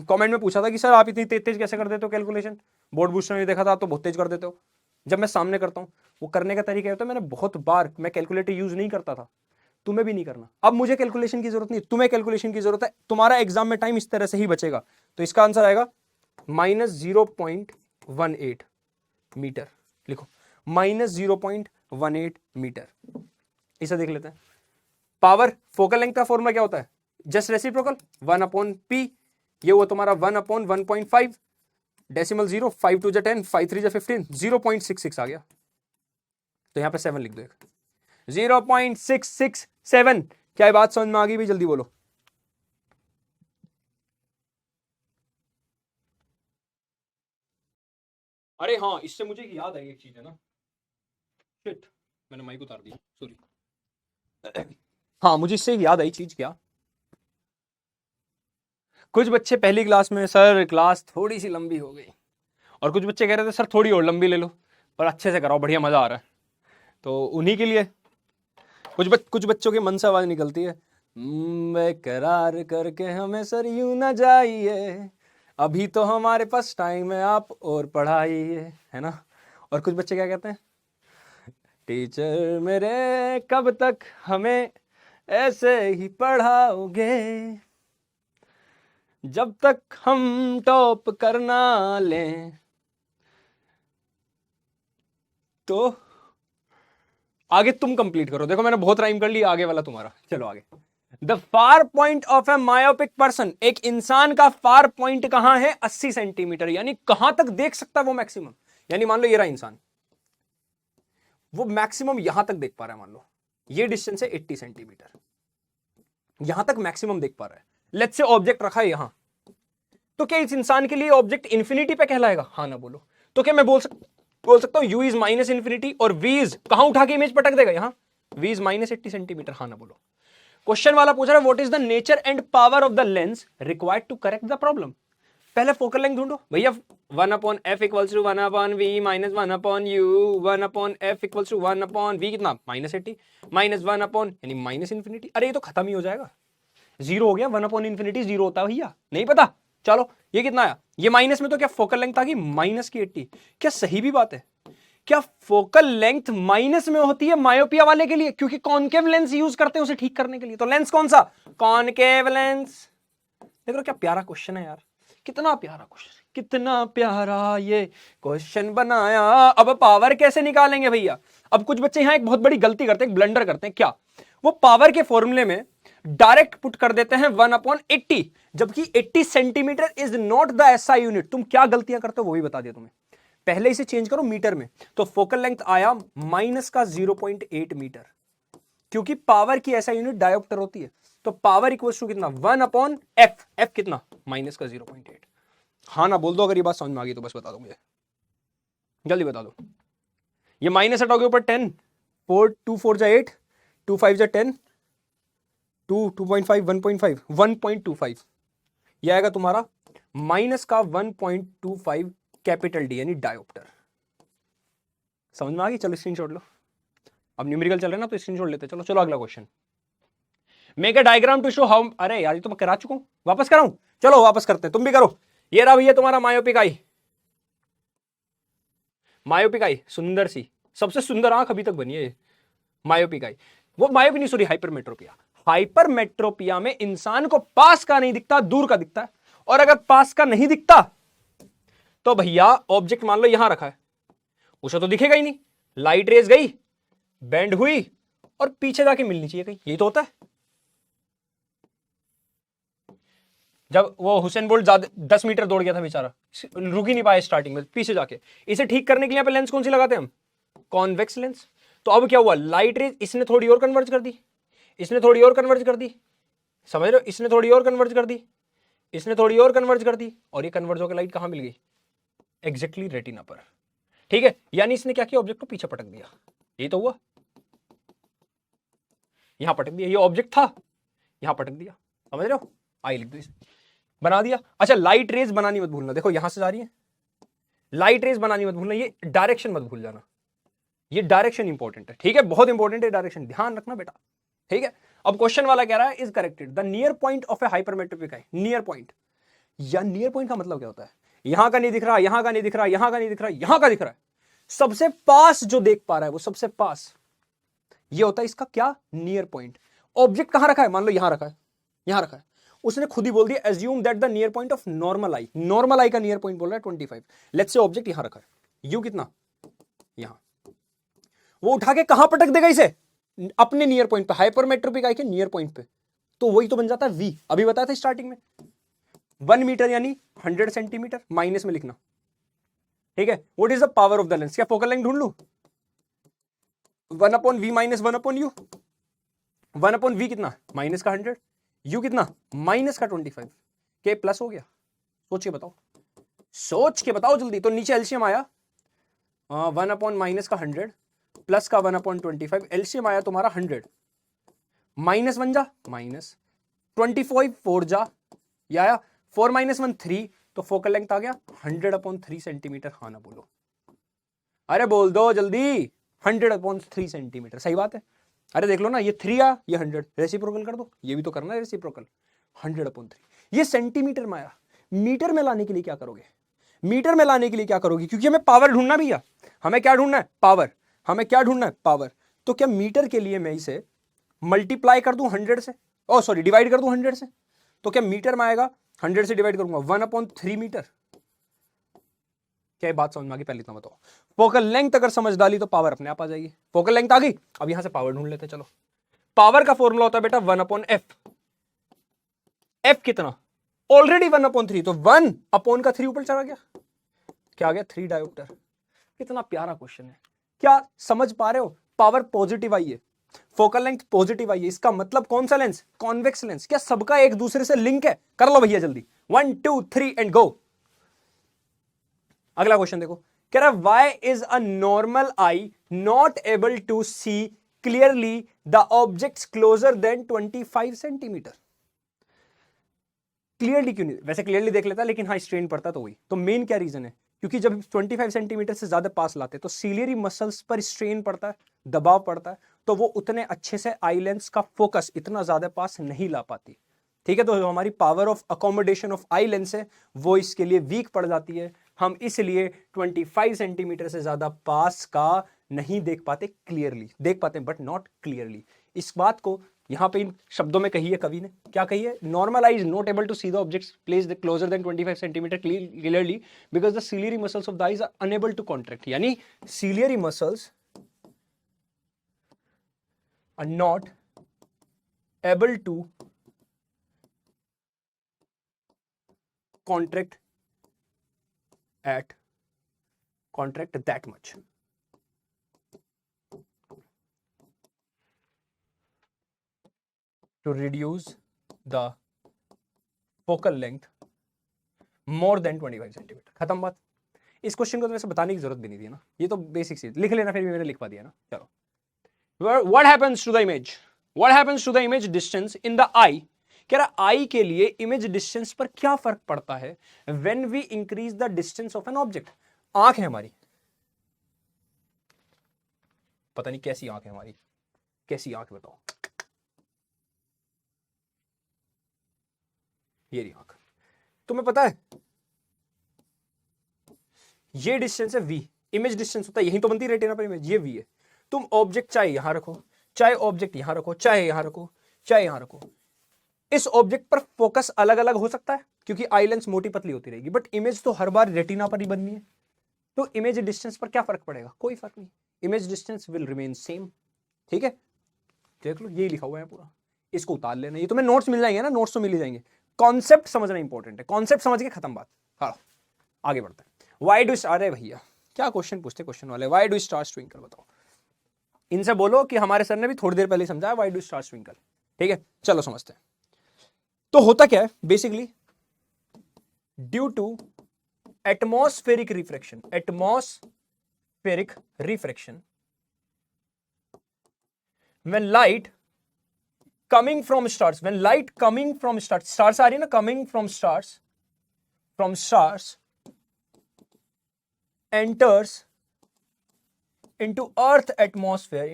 कमेंट में पूछा था कि सर आप इतनी तेज कैसे कर देते हो कैलकुलेशन, बोर्ड बूस्टर नहीं देखा था आप तो बहुत तेज कर देते हो। जब मैं सामने करता हूँ वो करने का तरीका होता है, मैंने बहुत बार मैं कैलकुलेटर यूज नहीं करता था, तुम्हें भी नहीं करना। अब मुझे कैलकुलेशन की जरूरत नहीं, तुम्हें कैलकुलेशन की जरूरत है, तुम्हारा एग्जाम में टाइम इस तरह से ही बचेगा। तो इसका आंसर आएगा -0.18 मीटर। लिखो -0.18 मीटर। इसे देख लेते हैं। पावर फोकल लेंथ का फॉर्मूला क्या होता है, जस्ट रेसिप्रोकल 1/p। ये हुआ तुम्हारा 1/1.5 डेसिमल 0, 5 2 10, 5 3 15, 0.66 आ गया। तो यहां पे 7 लिख दो, एक 0.667। क्या बात समझ में आ गई भाई, जल्दी बोलो। अरे हाँ, इससे मुझे याद आई एक चीज है ना, शिट मैंने माइक उतार दी, सॉरी। हाँ मुझे इससे याद आई चीज, क्या कुछ बच्चे पहली क्लास में सर क्लास थोड़ी सी लंबी हो गई, और कुछ बच्चे कह रहे थे सर थोड़ी और लंबी ले लो पर अच्छे से कराओ, बढ़िया मजा आ रहा है। तो उन्हीं के लिए कुछ बच्चों के मन से आवाज निकलती है, बेकरार करके हमें सर यूं ना जाइए, अभी तो हमारे पास टाइम है आप और पढ़ाइए, है ना। और कुछ बच्चे क्या कहते हैं, टीचर मेरे कब तक हमें ऐसे ही पढ़ाओगे, जब तक हम टॉप करना लें। तो आगे तुम कंप्लीट करो, देखो मैंने बहुत राइम कर ली, आगे वाला तुम्हारा। चलो आगे। The far point of A myopic person, एक इंसान का फार पॉइंट कहां है 80 सेंटीमीटर, यानी कहां तक देख सकता है वो मैक्सिमम। यानी मान लो ये रहा इंसान, वो मैक्सिमम यहां तक देख पा रहा है, मान लो ये डिस्टेंस है 80 सेंटीमीटर, यहां तक मैक्सिमम देख पा रहा है। लेट्स से ऑब्जेक्ट रखा है यहां, तो क्या इस इंसान के लिए ऑब्जेक्ट इंफिनिटी पे कहलाएगा, हाँ ना बोलो। तो क्या मैं बोल सकता हूं u इज -इंफिनिटी और v इज, कहां उठा के इमेज पटक देगा यहां, v इज -80 सेंटीमीटर, हाँ ना बोलो। क्वेश्चन वाला पूछ रहा है what is the nature and power of the lens required to correct the problem. पहले फोकल लेंथ ढूंढो भैया, 1/f equals to 1/v minus 1/u, 1/f equals to 1/v कितना -80 माइनस 1 यानी -इंफिनिटी। अरे ये तो खत्म ही हो जाएगा, जीरो हो गया, 1/इंफिनिटी जीरो होता है भैया, नहीं पता। चलो ये कितना आया, ये माइनस में तो क्या फोकल लेंथ आ गई -80। क्या सही भी बात है, क्या फोकल लेंथ माइनस में होती है मायोपिया वाले के लिए, क्योंकि कॉनकेव लेंस यूज करते हैं उसे ठीक करने के लिए। तो लेंस कौन सा, कॉनकेव लेंस। देख रहे हो क्या प्यारा क्वेश्चन है यार, कितना प्यारा क्वेश्चन, कितना प्यारा ये क्वेश्चन बनाया। अब पावर कैसे निकालेंगे भैया। अब कुछ बच्चे यहां एक बहुत बड़ी गलती करते हैं, ब्लंडर करते हैं। क्या, वो पावर के फॉर्मूले में डायरेक्ट पुट कर देते हैं 1/80, जबकि 80 centimetre is not the SI unit. तुम क्या गलतियां करते हो वो भी बता दिया तुम्हें। पहले इसे चेंज करो मीटर में, तो फोकल लेंथ आया -0.8 मीटर, क्योंकि पावर की एसआई यूनिट डायोप्टर होती है। तो पावर इक्वल्स टू कितना 1/f, f कितना -0.8। हाँ ना बोल दो अगर ये बात समझ में आ गई तो, बस बता दो मुझे, जल्दी बता दो। ये माइनस हटाओगे ऊपर 10, 4 2 4 जा 8, 2 5 जा 10, 2 2.5 1.5 1.25, यह आएगा तुम्हारा माइनस का 1.25 कैपिटल डी यानी डायोप्टर। समझ में आ गई, चलो स्क्रीनशॉट लो। अब न्यूमेरिकल चल रहा है ना तो स्क्रीनशॉट लेते। चलो चलो अगला question, make a diagram to show how, अरे यार ये तो मैं करा चुका हूं, वापस कराऊं, चलो वापस करते हैं, तुम भी करो। ये रहा भैया तुम्हारा मायोपिक आई, मायोपिक आई सुंदर सी, सबसे सुंदर आंख अभी तक बनी है मायोपिक आई। वो मायोपिक नहीं, सॉरी हाइपरमेट्रोपिया। हाइपरमेट्रोपिया में इंसान को पास का नहीं दिखता, दूर का दिखता है। और अगर पास का नहीं दिखता तो भैया ऑब्जेक्ट मान लो यहां रखा है, उसे तो दिखेगा ही नहीं, लाइट रेज गई, बेंड हुई और पीछे जाके मिलनी चाहिए कहीं, यही तो होता है। जब वो हुसैन बोल्ट 10 मीटर दौड़ गया था बेचारा, रुक ही नहीं पाया स्टार्टिंग में, पीछे जाके। इसे ठीक करने के लिए यहाँ पे लेंस कौन सी लगाते हैं हम, कॉन्वेक्स लेंस। तो अब क्या हुआ, लाइट रेज इसने थोड़ी और कन्वर्ज कर दी, इसने थोड़ी और कन्वर्ज कर दी, समझ रहे हो, इसने थोड़ी और कन्वर्ज कर दी, इसने थोड़ी और कन्वर्ज कर दी, और ये कन्वर्ज होकर लाइट कहां मिल गई, एग्जैक्टली रेटिना पर। ठीक है, यानी इसने क्या किया, ऑब्जेक्ट को पीछे पटक दिया, ये तो हुआ, यहां पटक दिया, ये ऑब्जेक्ट था, यहां पटक दिया, समझ रहे हो, आई लिख दो इसे, बना दिया। अच्छा, लाइट रेज बनानी मत भूलना, देखो यहां से जा रही है, लाइट रेज बनानी मत भूलना, ये डायरेक्शन मत भूल जाना, ये डायरेक्शन इंपॉर्टेंट है, ठीक है, बहुत इंपॉर्टेंट है डायरेक्शन, ध्यान रखना बेटा, ठीक है। अब क्वेश्चन वाला कह रहा है is corrected the near point of A hypermetropic I, near point, या नियर पॉइंट का मतलब क्या होता है, यहां का नहीं दिख रहा, यहां का नहीं दिख रहा, यहां का नहीं दिख रहा, यहां का दिख रहा है, सबसे पास जो देख पा रहा है वो सबसे पास, ये होता है इसका क्या, नियर पॉइंट। ऑब्जेक्ट कहां रखा है, मान लो यहां रखा है, यहां रखा है, उसने खुद ही बोल दिया assume that the near point of normal eye, normal eye का नियर पॉइंट बोल रहा है 25, लेट्स से ऑब्जेक्ट यहां रखा है, यू कितना, यहां, वो उठा के कहां पटक देगा इसे, अपने नियर पॉइंट पे, हाइपरमेट्रोपिक आई के नियर पॉइंट पे, तो वही तो बन जाता है वी, अभी बताया था स्टार्टिंग में, 1 मीटर यानी 100 सेंटीमीटर, माइनस में लिखना, ठीक है। What is the power of the lens, क्या फोकल लेंथ ढूंढ लू, 1/v माइनस 1/u, 1/v कितना, माइनस का 100, u कितना, माइनस का 25, के प्लस हो गया, सोच के बताओ, सोच के बताओ जल्दी, तो नीचे एलसीएम आया 1/माइनस का 100 प्लस का 1/25, एलसीएम आया तुम्हारा 100, माइनस 1 जा माइनस 25 4 जा, या आया 4 - 1 3, तो फोकल लेंथ आ गया 100/3 सेंटीमीटर, हाँ ना बोलो, अरे बोल दो जल्दी, 100/3 सेंटीमीटर, सही बात है, अरे देख लो ना, ये 3 आ, ये 100, रेसिप्रोकल कर दो, ये भी तो करना है रेसिप्रोकल, 100/3, ये सेंटीमीटर में आया, मीटर में लाने के लिए क्या करोगे, मीटर में लाने के लिए क्या करोगे, क्योंकि हमें पावर ढूंढना भैया, हमें क्या ढूंढना है, पावर, हमें क्या ढूंढना है, पावर, तो क्या मीटर के लिए मैं इसे मल्टीप्लाई कर दूं 100 से, ओ सॉरी डिवाइड कर दूं 100 से, तो क्या मीटर में आएगा, 100 से डिवाइड करूंगा 1/3 मीटर, क्या बात समझ में आ गई, पहले इतना बताओ, फोकल लेंथ अगर समझ डाली तो पावर अपने आप आ जाएगी, फोकल लेंथ आ गई, अब यहां से पावर ढूंढ लेते, चलो, पावर का फॉर्मूला होता है बेटा 1/f, f कितना, ऑलरेडी 1/3, तो 1/3 ऊपर चला गया, क्या आ गया, 3 डायोप्टर, कितना प्यारा क्वेश्चन है, क्या समझ पा रहे हो, पावर पॉजिटिव आई है, फोकल लेंथ पॉजिटिव आई है, इसका मतलब कौन सा लेंस, कॉन्वेक्स लेंस, क्या सबका एक दूसरे से लिंक है, कर लो भैया जल्दी, 1 2 3 एंड गो। अगला क्वेश्चन देखो, कह रहा है why is a normal eye not able to see clearly the objects closer than 25 centimetre, clearly क्यों नहीं, वैसे क्लियरली देख लेता लेकिन हाँ स्ट्रेन पड़ता तो वही, तो मेन क्या रीजन है, क्योंकि जब 25 सेंटीमीटर से ज्यादा पास लाते तो सीलियरी मसल्स पर स्ट्रेन पड़ता है, दबाव पड़ता है, तो वो उतने अच्छे से आई लेंस का फोकस इतना ज्यादा पास नहीं ला पाती, ठीक है, तो जो हमारी power of accommodation of eye lens है वो इसके लिए वीक पड़ जाती है, हम इसलिए 25 सेंटीमीटर से ज्यादा पास का नहीं देख पाते, क्लियरली देख पाते हैं बट नॉट क्लियरली। इस बात को यहां पे इन शब्दों में कही है कवि ने, क्या कही है, normal eye is not able to see the objects placed closer than 25 centimetre clearly because the ciliary muscles of the eyes are unable to contract, यानी ciliary muscles are not able to contract that much, to reduce the focal length more than 25 centimetre, खत्म बात। इस question को तो वैसे बताने की जरूरत भी नहीं थी ना, ये तो बेसिक चीज लिख लेना, फिर भी मैंने लिखवा दिया ना, चलो। what happens to the image, what happens to the image distance in the eye, कह रहा आई के लिए इमेज डिस्टेंस पर क्या फर्क पड़ता है when we increase the distance of an object, आंख है हमारी, पता नहीं कैसी आंख है हमारी, कैसी आंख बताओ, ये रही आंख, तुम्हें पता है ये डिस्टेंस है v, इमेज डिस्टेंस होता है यही तो बनती है रेटिना पर इमेज, ये v है, तुम ऑब्जेक्ट चाहे यहां रखो, चाहे ऑब्जेक्ट यहां रखो, चाहे यहां रखो, चाहे यहां रखो, इस ऑब्जेक्ट पर फोकस अलग अलग हो सकता है क्योंकि आई लेंस मोटी पतली होती रहेगी, बट इमेज तो हर बार रेटिना पर ही बननी है, तो इमेज डिस्टेंस पर क्या फर्क पड़ेगा, कोई फर्क नहीं, image distance will remain same, ठीक है, देख लो यही लिखा हुआ है पूरा, इसको उतार लेना, ये तुम्हें नोट्स मिल जाएंगे ना, नोट्स तो मिल ही जाएंगे, कॉन्सेप्ट समझना इंपॉर्टेंट है, कॉन्सेप्ट समझ के खत्म बात, हाँ आगे बढ़ते हैं। व्हाई डू अरे भैया क्या क्वेश्चन पूछते क्वेश्चन वाले, व्हाई डू स्टार्स ट्विंकल, बताओ, इनसे बोलो कि हमारे सर ने भी थोड़ी देर पहले समझाया व्हाई डू स्टार्स ट्विंकल, ठीक है, चलो समझते हैं। तो होता क्या है basically, due to atmospheric refraction, atmospheric atmospheric refraction. When light coming from stars, when light coming from stars, stars आ रही है ना, coming from stars enters into earth's atmosphere,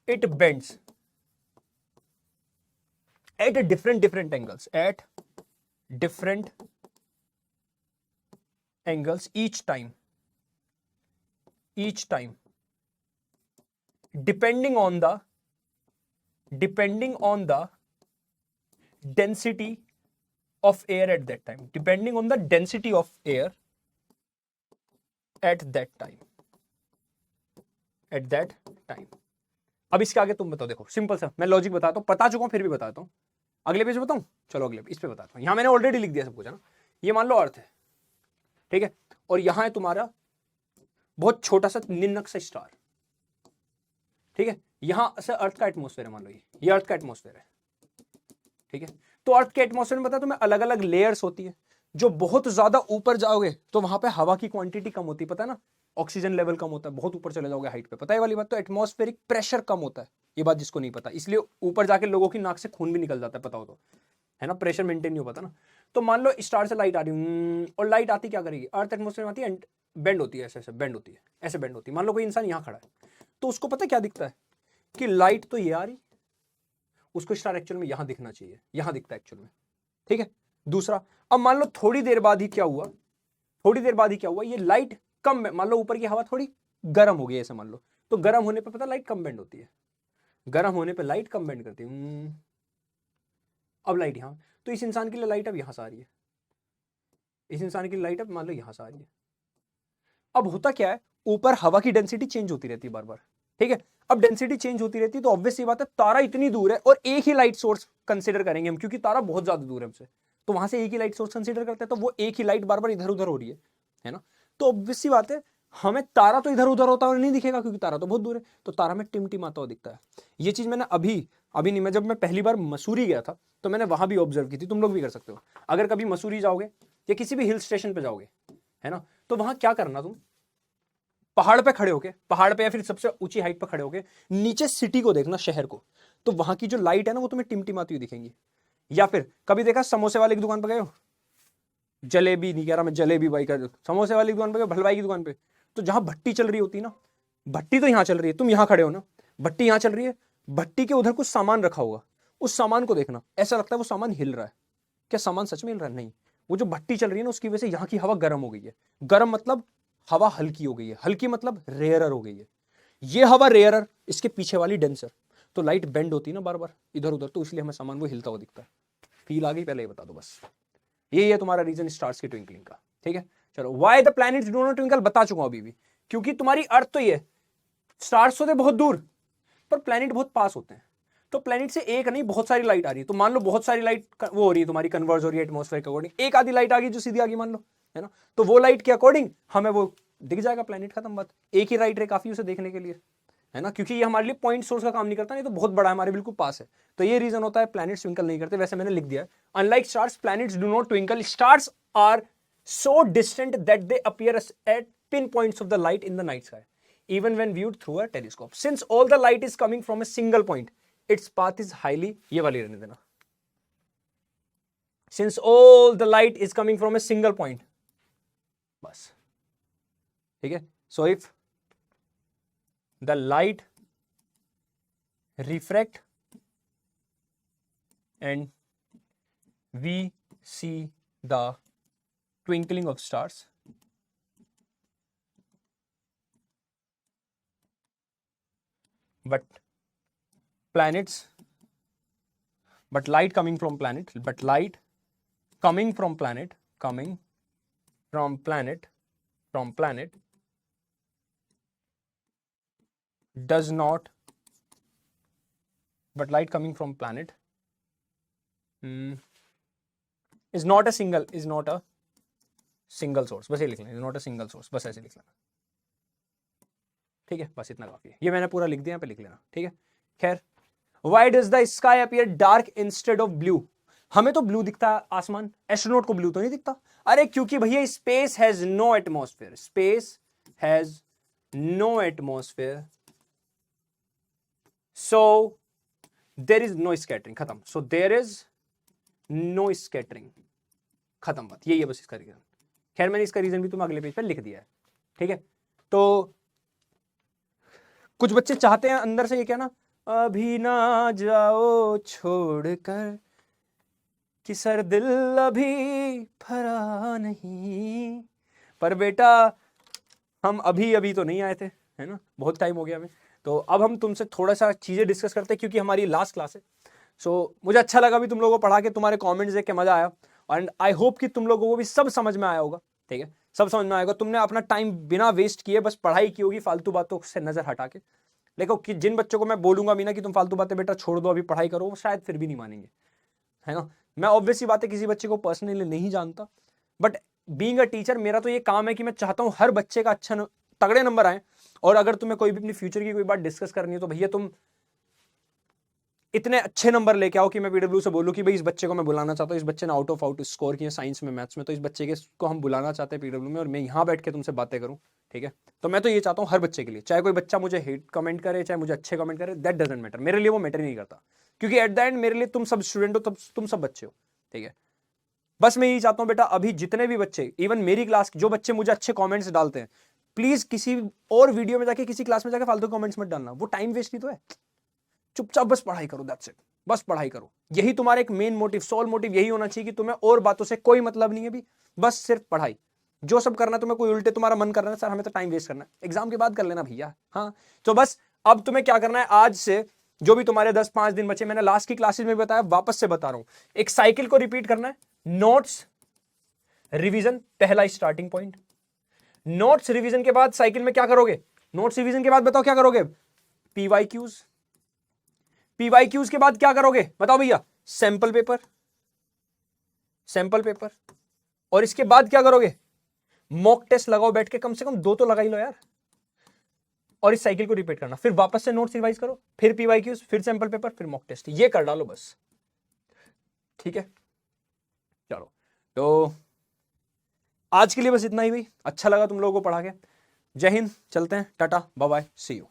it bends at different angles, each time depending on the density of air at that time, depending on the density of air at that time. अब इसके आगे तुम बताओ, देखो simple सा मैं logic बताता हूं, बता चुका हूं फिर भी बताता हूं। अगले पेज पे बताऊं, चलो अगले इस पे बताता हूं। यहां मैंने ऑलरेडी लिख दिया सब कुछ है ना। ये मान लो अर्थ है, ठीक है, और यहां है तुम्हारा बहुत छोटा सा निन्नक सा स्टार, ठीक है। यहां से अर्थ का एटमॉस्फेयर है, मान लो ये अर्थ का एटमॉस्फेयर है, ठीक है। तो अर्थ के एटमॉस्फेयर में पता है तुम्हें अलग अलग लेयर्स होती है। जो बहुत ज्यादा ऊपर जाओगे तो वहां पे हवा की क्वांटिटी कम होती है, पता है ना, ऑक्सीजन लेवल कम होता है, बहुत ऊपर चले जाओगे हाइट पे, पता है वाली बात। तो एटमॉस्फेरिक प्रेशर कम होता है, ये बात जिसको नहीं पता, इसलिए ऊपर जाके लोगों की नाक से खून भी निकल जाता है, पता हो तो, है ना, प्रेशर मेंटेन नहीं हो पाता ना। तो मान लो स्टार से लाइट आ रही, और लाइट आती क्या करेगी, अर्थ एटमॉस्फेयर में आती है, बेंड होती है, ऐसे बेंड होती है, ऐसे बेंड होती है। मान लो कोई इंसान यहाँ खड़ा है तो उसको पता क्या दिखता है कि लाइट तो ये आ रही, उसको स्टार एक्चुअल में यहां दिखना चाहिए, यहां दिखता है एक्चुअल में, ठीक है। दूसरा, अब मान लो थोड़ी देर बाद ही क्या हुआ, ये लाइट कम, मान लो ऊपर की हवा थोड़ी गर्म हो गई ऐसे मान लो, तो गर्म होने पे पता लाइट कम बेंड होती है, गर्म होने पे लाइट कम बेंड करती है। अब लाइट यहां, तो इस इंसान के लिए लाइट अब यहां से आ रही है, इस इंसान की लाइट अब मान लो यहां से आ रही है। अब होता क्या है, ऊपर हवा की डेंसिटी चेंज होती रहती है बार बार, ठीक है। अब डेंसिटी चेंज होती रहती है तो ऑब्वियस सी बात है, तारा इतनी दूर है और एक ही लाइट सोर्स कंसीडर करेंगे हम, क्योंकि तारा बहुत ज्यादा दूर है हमसे, तो वहां से एक ही लाइट सोर्स कंसीडर करते हैं, तो वो एक ही लाइट बार बार इधर उधर हो रही है ना। तो ऑब्वियस सी बात है, हमें तारा तो इधर उधर होता हुआ नहीं दिखेगा, क्योंकि तारा तो बहुत दूर है, तो तारा में टिमटिमाता हुआ दिखता है। ये चीज मैंने अभी नहीं, मैं जब मैं पहली बार मसूरी गया था तो मैंने वहां भी ऑब्जर्व की थी, तुम लोग भी कर सकते हो। अगर कभी मसूरी जाओगे या किसी भी हिल स्टेशन पे जाओगे, है ना, तो वहां क्या करना, तुम पहाड़ पे खड़े होके, पहाड़ पे या फिर सबसे ऊंची हाइट पे खड़े होके नीचे सिटी को देखना, शहर को, तो वहां की जो लाइट है ना वो तुम्हें टिमटिमाती हुई दिखेंगी। या फिर कभी देखा समोसे वाले की दुकान पे गए हो, जलेबी नहीं कह रहा मैं, जलेबी भाई का, समोसे वाली दुकान पे गए, भलवाई की दुकान पे, तो जहां भट्टी चल रही होती है ना, भट्टी तो यहां चल रही है, तुम यहां खड़े हो ना, भट्टी यहां चल रही है, भट्टी के उधर कुछ सामान रखा होगा, उस सामान को देखना, ऐसा लगता है वो सामान हिल रहा है। क्या सामान सच में हिल रहा है? नहीं, वो जो भट्टी चल रही है ना उसकी वजह से यहाँ की हवा गर्म हो गई है। गर्म मतलब हवा हल्की हो गई है, हल्की मतलब रेयरर हो गई है। ये हवा रेयरर, इसके पीछे वाली डेंसर, तो लाइट बेंड होती है ना बार बार इधर उधर, तो इसलिए हमें सामान वो हिलता हुआ दिखता है। फील आ गई? पहले ये बता दो बस, यही है तुम्हारा रीजन स्टार्स की ट्विंकलिंग का, ठीक है। चलो, why the planets do not twinkle बता चुका हूं अभी भी, क्योंकि तुम्हारी अर्थ तो ये, स्टार्स होते बहुत दूर पर प्लैनेट बहुत पास होते हैं, तो प्लैनेट से एक नहीं बहुत सारी लाइट आ रही है। तो मान लो बहुत सारी लाइट वो हो रही है तुम्हारी, कन्वर्ज हो रही है एटमॉस्फेयर के अकॉर्डिंग, एक आधी लाइट आ गई जो सीधी आ गई मान लो, है ना, तो वो लाइट के अकॉर्डिंग हमें वो दिख जाएगा प्लैनेट, खत्म बात। एक ही लाइट रे काफी उसे देखने के लिए, है ना, क्योंकि ये हमारे लिए पॉइंट सोर्स का काम नहीं करता, नहीं तो बहुत बड़ा है, हमारे बिल्कुल पास है, तो ये रीजन होता है प्लैनेट्स ट्विंकल नहीं करते। वैसे मैंने लिख दिया है, unlike stars planets do not twinkle, stars are so distant that they appear at pinpoints of the light in the night sky, even when viewed through a telescope. Since all the light is coming from a single point, its path is highly, ये वाली रहने देना, since all the light is coming from a single point, बस, ठीक है। So if the light refract and we see the twinkling of stars, but light coming from planet, does not, but light coming from planet is not a single source, बस ये लिख लेना, is not a single source, बस ऐसे लिख लेना, ठीक है, बस इतना काफी है। ये मैंने पूरा लिख दिया, यहाँ पे लिख लेना, ठीक है। खैर, why does the sky appear dark instead of blue? हमें तो ब्लू दिखता है आसमान, एस्ट्रोनॉट को ब्लू तो नहीं दिखता। अरे क्योंकि भैया space has no atmosphere, space has no atmosphere, so there is no scattering, खत्म। So there is no scattering, खत्म बात, यही है बस इसका रीजन। खैर मैंने इसका रीजन भी तुम्हें अगले पेज पर लिख दिया है, ठीक है। तो कुछ बच्चे चाहते हैं अंदर से ये क्या ना, अभी ना जाओ छोड़कर कि सर दिल अभी भरा नहीं, पर बेटा हम अभी अभी तो नहीं आए थे, है ना, बहुत टाइम हो गया हमें। तो अब हम तुमसे थोड़ा सा चीजें डिस्कस करते हैं क्योंकि हमारी लास्ट क्लास है। सो मुझे अच्छा लगा भी तुम लोगों को पढ़ा के, तुम्हारे कमेंट्स देख के मजा आया, एंड आई होप कि तुम लोगों को भी सब समझ में आया होगा, ठीक है, सब समझ में आएगा। तुमने अपना टाइम बिना वेस्ट किए बस पढ़ाई की होगी, फालतू बातों से नजर हटा के। देखो कि जिन बच्चों को मैं बोलूंगा भी ना कि तुम फालतू बातें बेटा छोड़ दो, अभी पढ़ाई करो, वो शायद फिर भी नहीं मानेंगे, है ना। मैं ऑब्वियसली बात है किसी बच्चे को पर्सनली नहीं जानता, बट बीइंग अ टीचर मेरा तो ये काम है कि मैं चाहता हूं हर बच्चे का अच्छा तगड़े नंबर आए। और अगर तुम्हें कोई भी अपनी फ्यूचर की कोई बात डिस्कस करनी है तो भैया तुम इतने अच्छे नंबर लेके आओ कि मैं पीडब्ल्यू से बोलूं कि भाई इस बच्चे को मैं बुलाना चाहता हूं, इस बच्चे ने आउट ऑफ आउट स्कोर किया साइंस में, मैथ्स में, तो इस बच्चे के को हम बुलाना चाहते हैं पीडब्ल्यू में, और मैं यहां बैठ के तुमसे बातें करूं, ठीक है। तो मैं तो ये चाहता हूं हर बच्चे के लिए, चाहे कोई बच्चा मुझे हेट कमेंट करे, चाहे मुझे अच्छे कमेंट करे, दैट डजंट मैटर, मेरे लिए वो मैटर ही नहीं करता, क्योंकि एट द एंड मेरे लिए तुम सब स्टूडेंट हो, तब तुम सब बच्चे हो, ठीक है। बस मैं यही चाहता हूं बेटा, अभी जितने भी बच्चे, इवन मेरी क्लास जो बच्चे मुझे अच्छे कमेंट्स डालते हैं, प्लीज किसी और वीडियो में जाके, किसी क्लास में जाके फालतू कमेंट्स मत डालना, वो टाइम वेस्ट ही तो है। चुपचाप बस पढ़ाई करो, दैट्स इट, बस पढ़ाई करो। यही तुम्हारा एक मेन मोटिव, सोल मोटिव यही होना चाहिए कि तुम्हें और बातों से कोई मतलब नहीं है भी, बस सिर्फ पढ़ाई। जो सब करना तुम्हें, कोई उल्टे तुम्हारा मन कर रहा है सर हमें तो टाइम वेस्ट करना है, एग्जाम के बाद कर लेना भैया, हाँ। तो बस अब तुम्हें क्या करना है, आज से जो भी तुम्हारे 10-5 दिन बचे, मैंने लास्ट की क्लासेस में बताया, वापस से बता रहा हूं, एक साइकिल को रिपीट करना है। नोट्स रिवीजन पहला स्टार्टिंग पॉइंट, नोट्स रिवीजन के बाद साइकिल में क्या करोगे, नोट्स रिवीजन के बाद बताओ क्या करोगे, पीवाईक्यूज, पीवाईक्यूज के बाद क्या करोगे बताओ भैया, सैंपल पेपर, सैंपल पेपर, और इसके बाद क्या करोगे, मॉक टेस्ट लगाओ बैठ के, कम से कम 2 तो लगा ही लो यार, और इस साइकिल को रिपीट करना, फिर वापस से नोट्स रिवाइज करो, फिर पीवाईक्यूज, फिर सैंपल पेपर, फिर मॉक टेस्ट, ये कर डालो बस, ठीक है। चलो तो आज के लिए बस इतना ही भाई, अच्छा लगा तुम लोगों को पढ़ा के, जय हिंद, चलते हैं, tata bye bye, see you.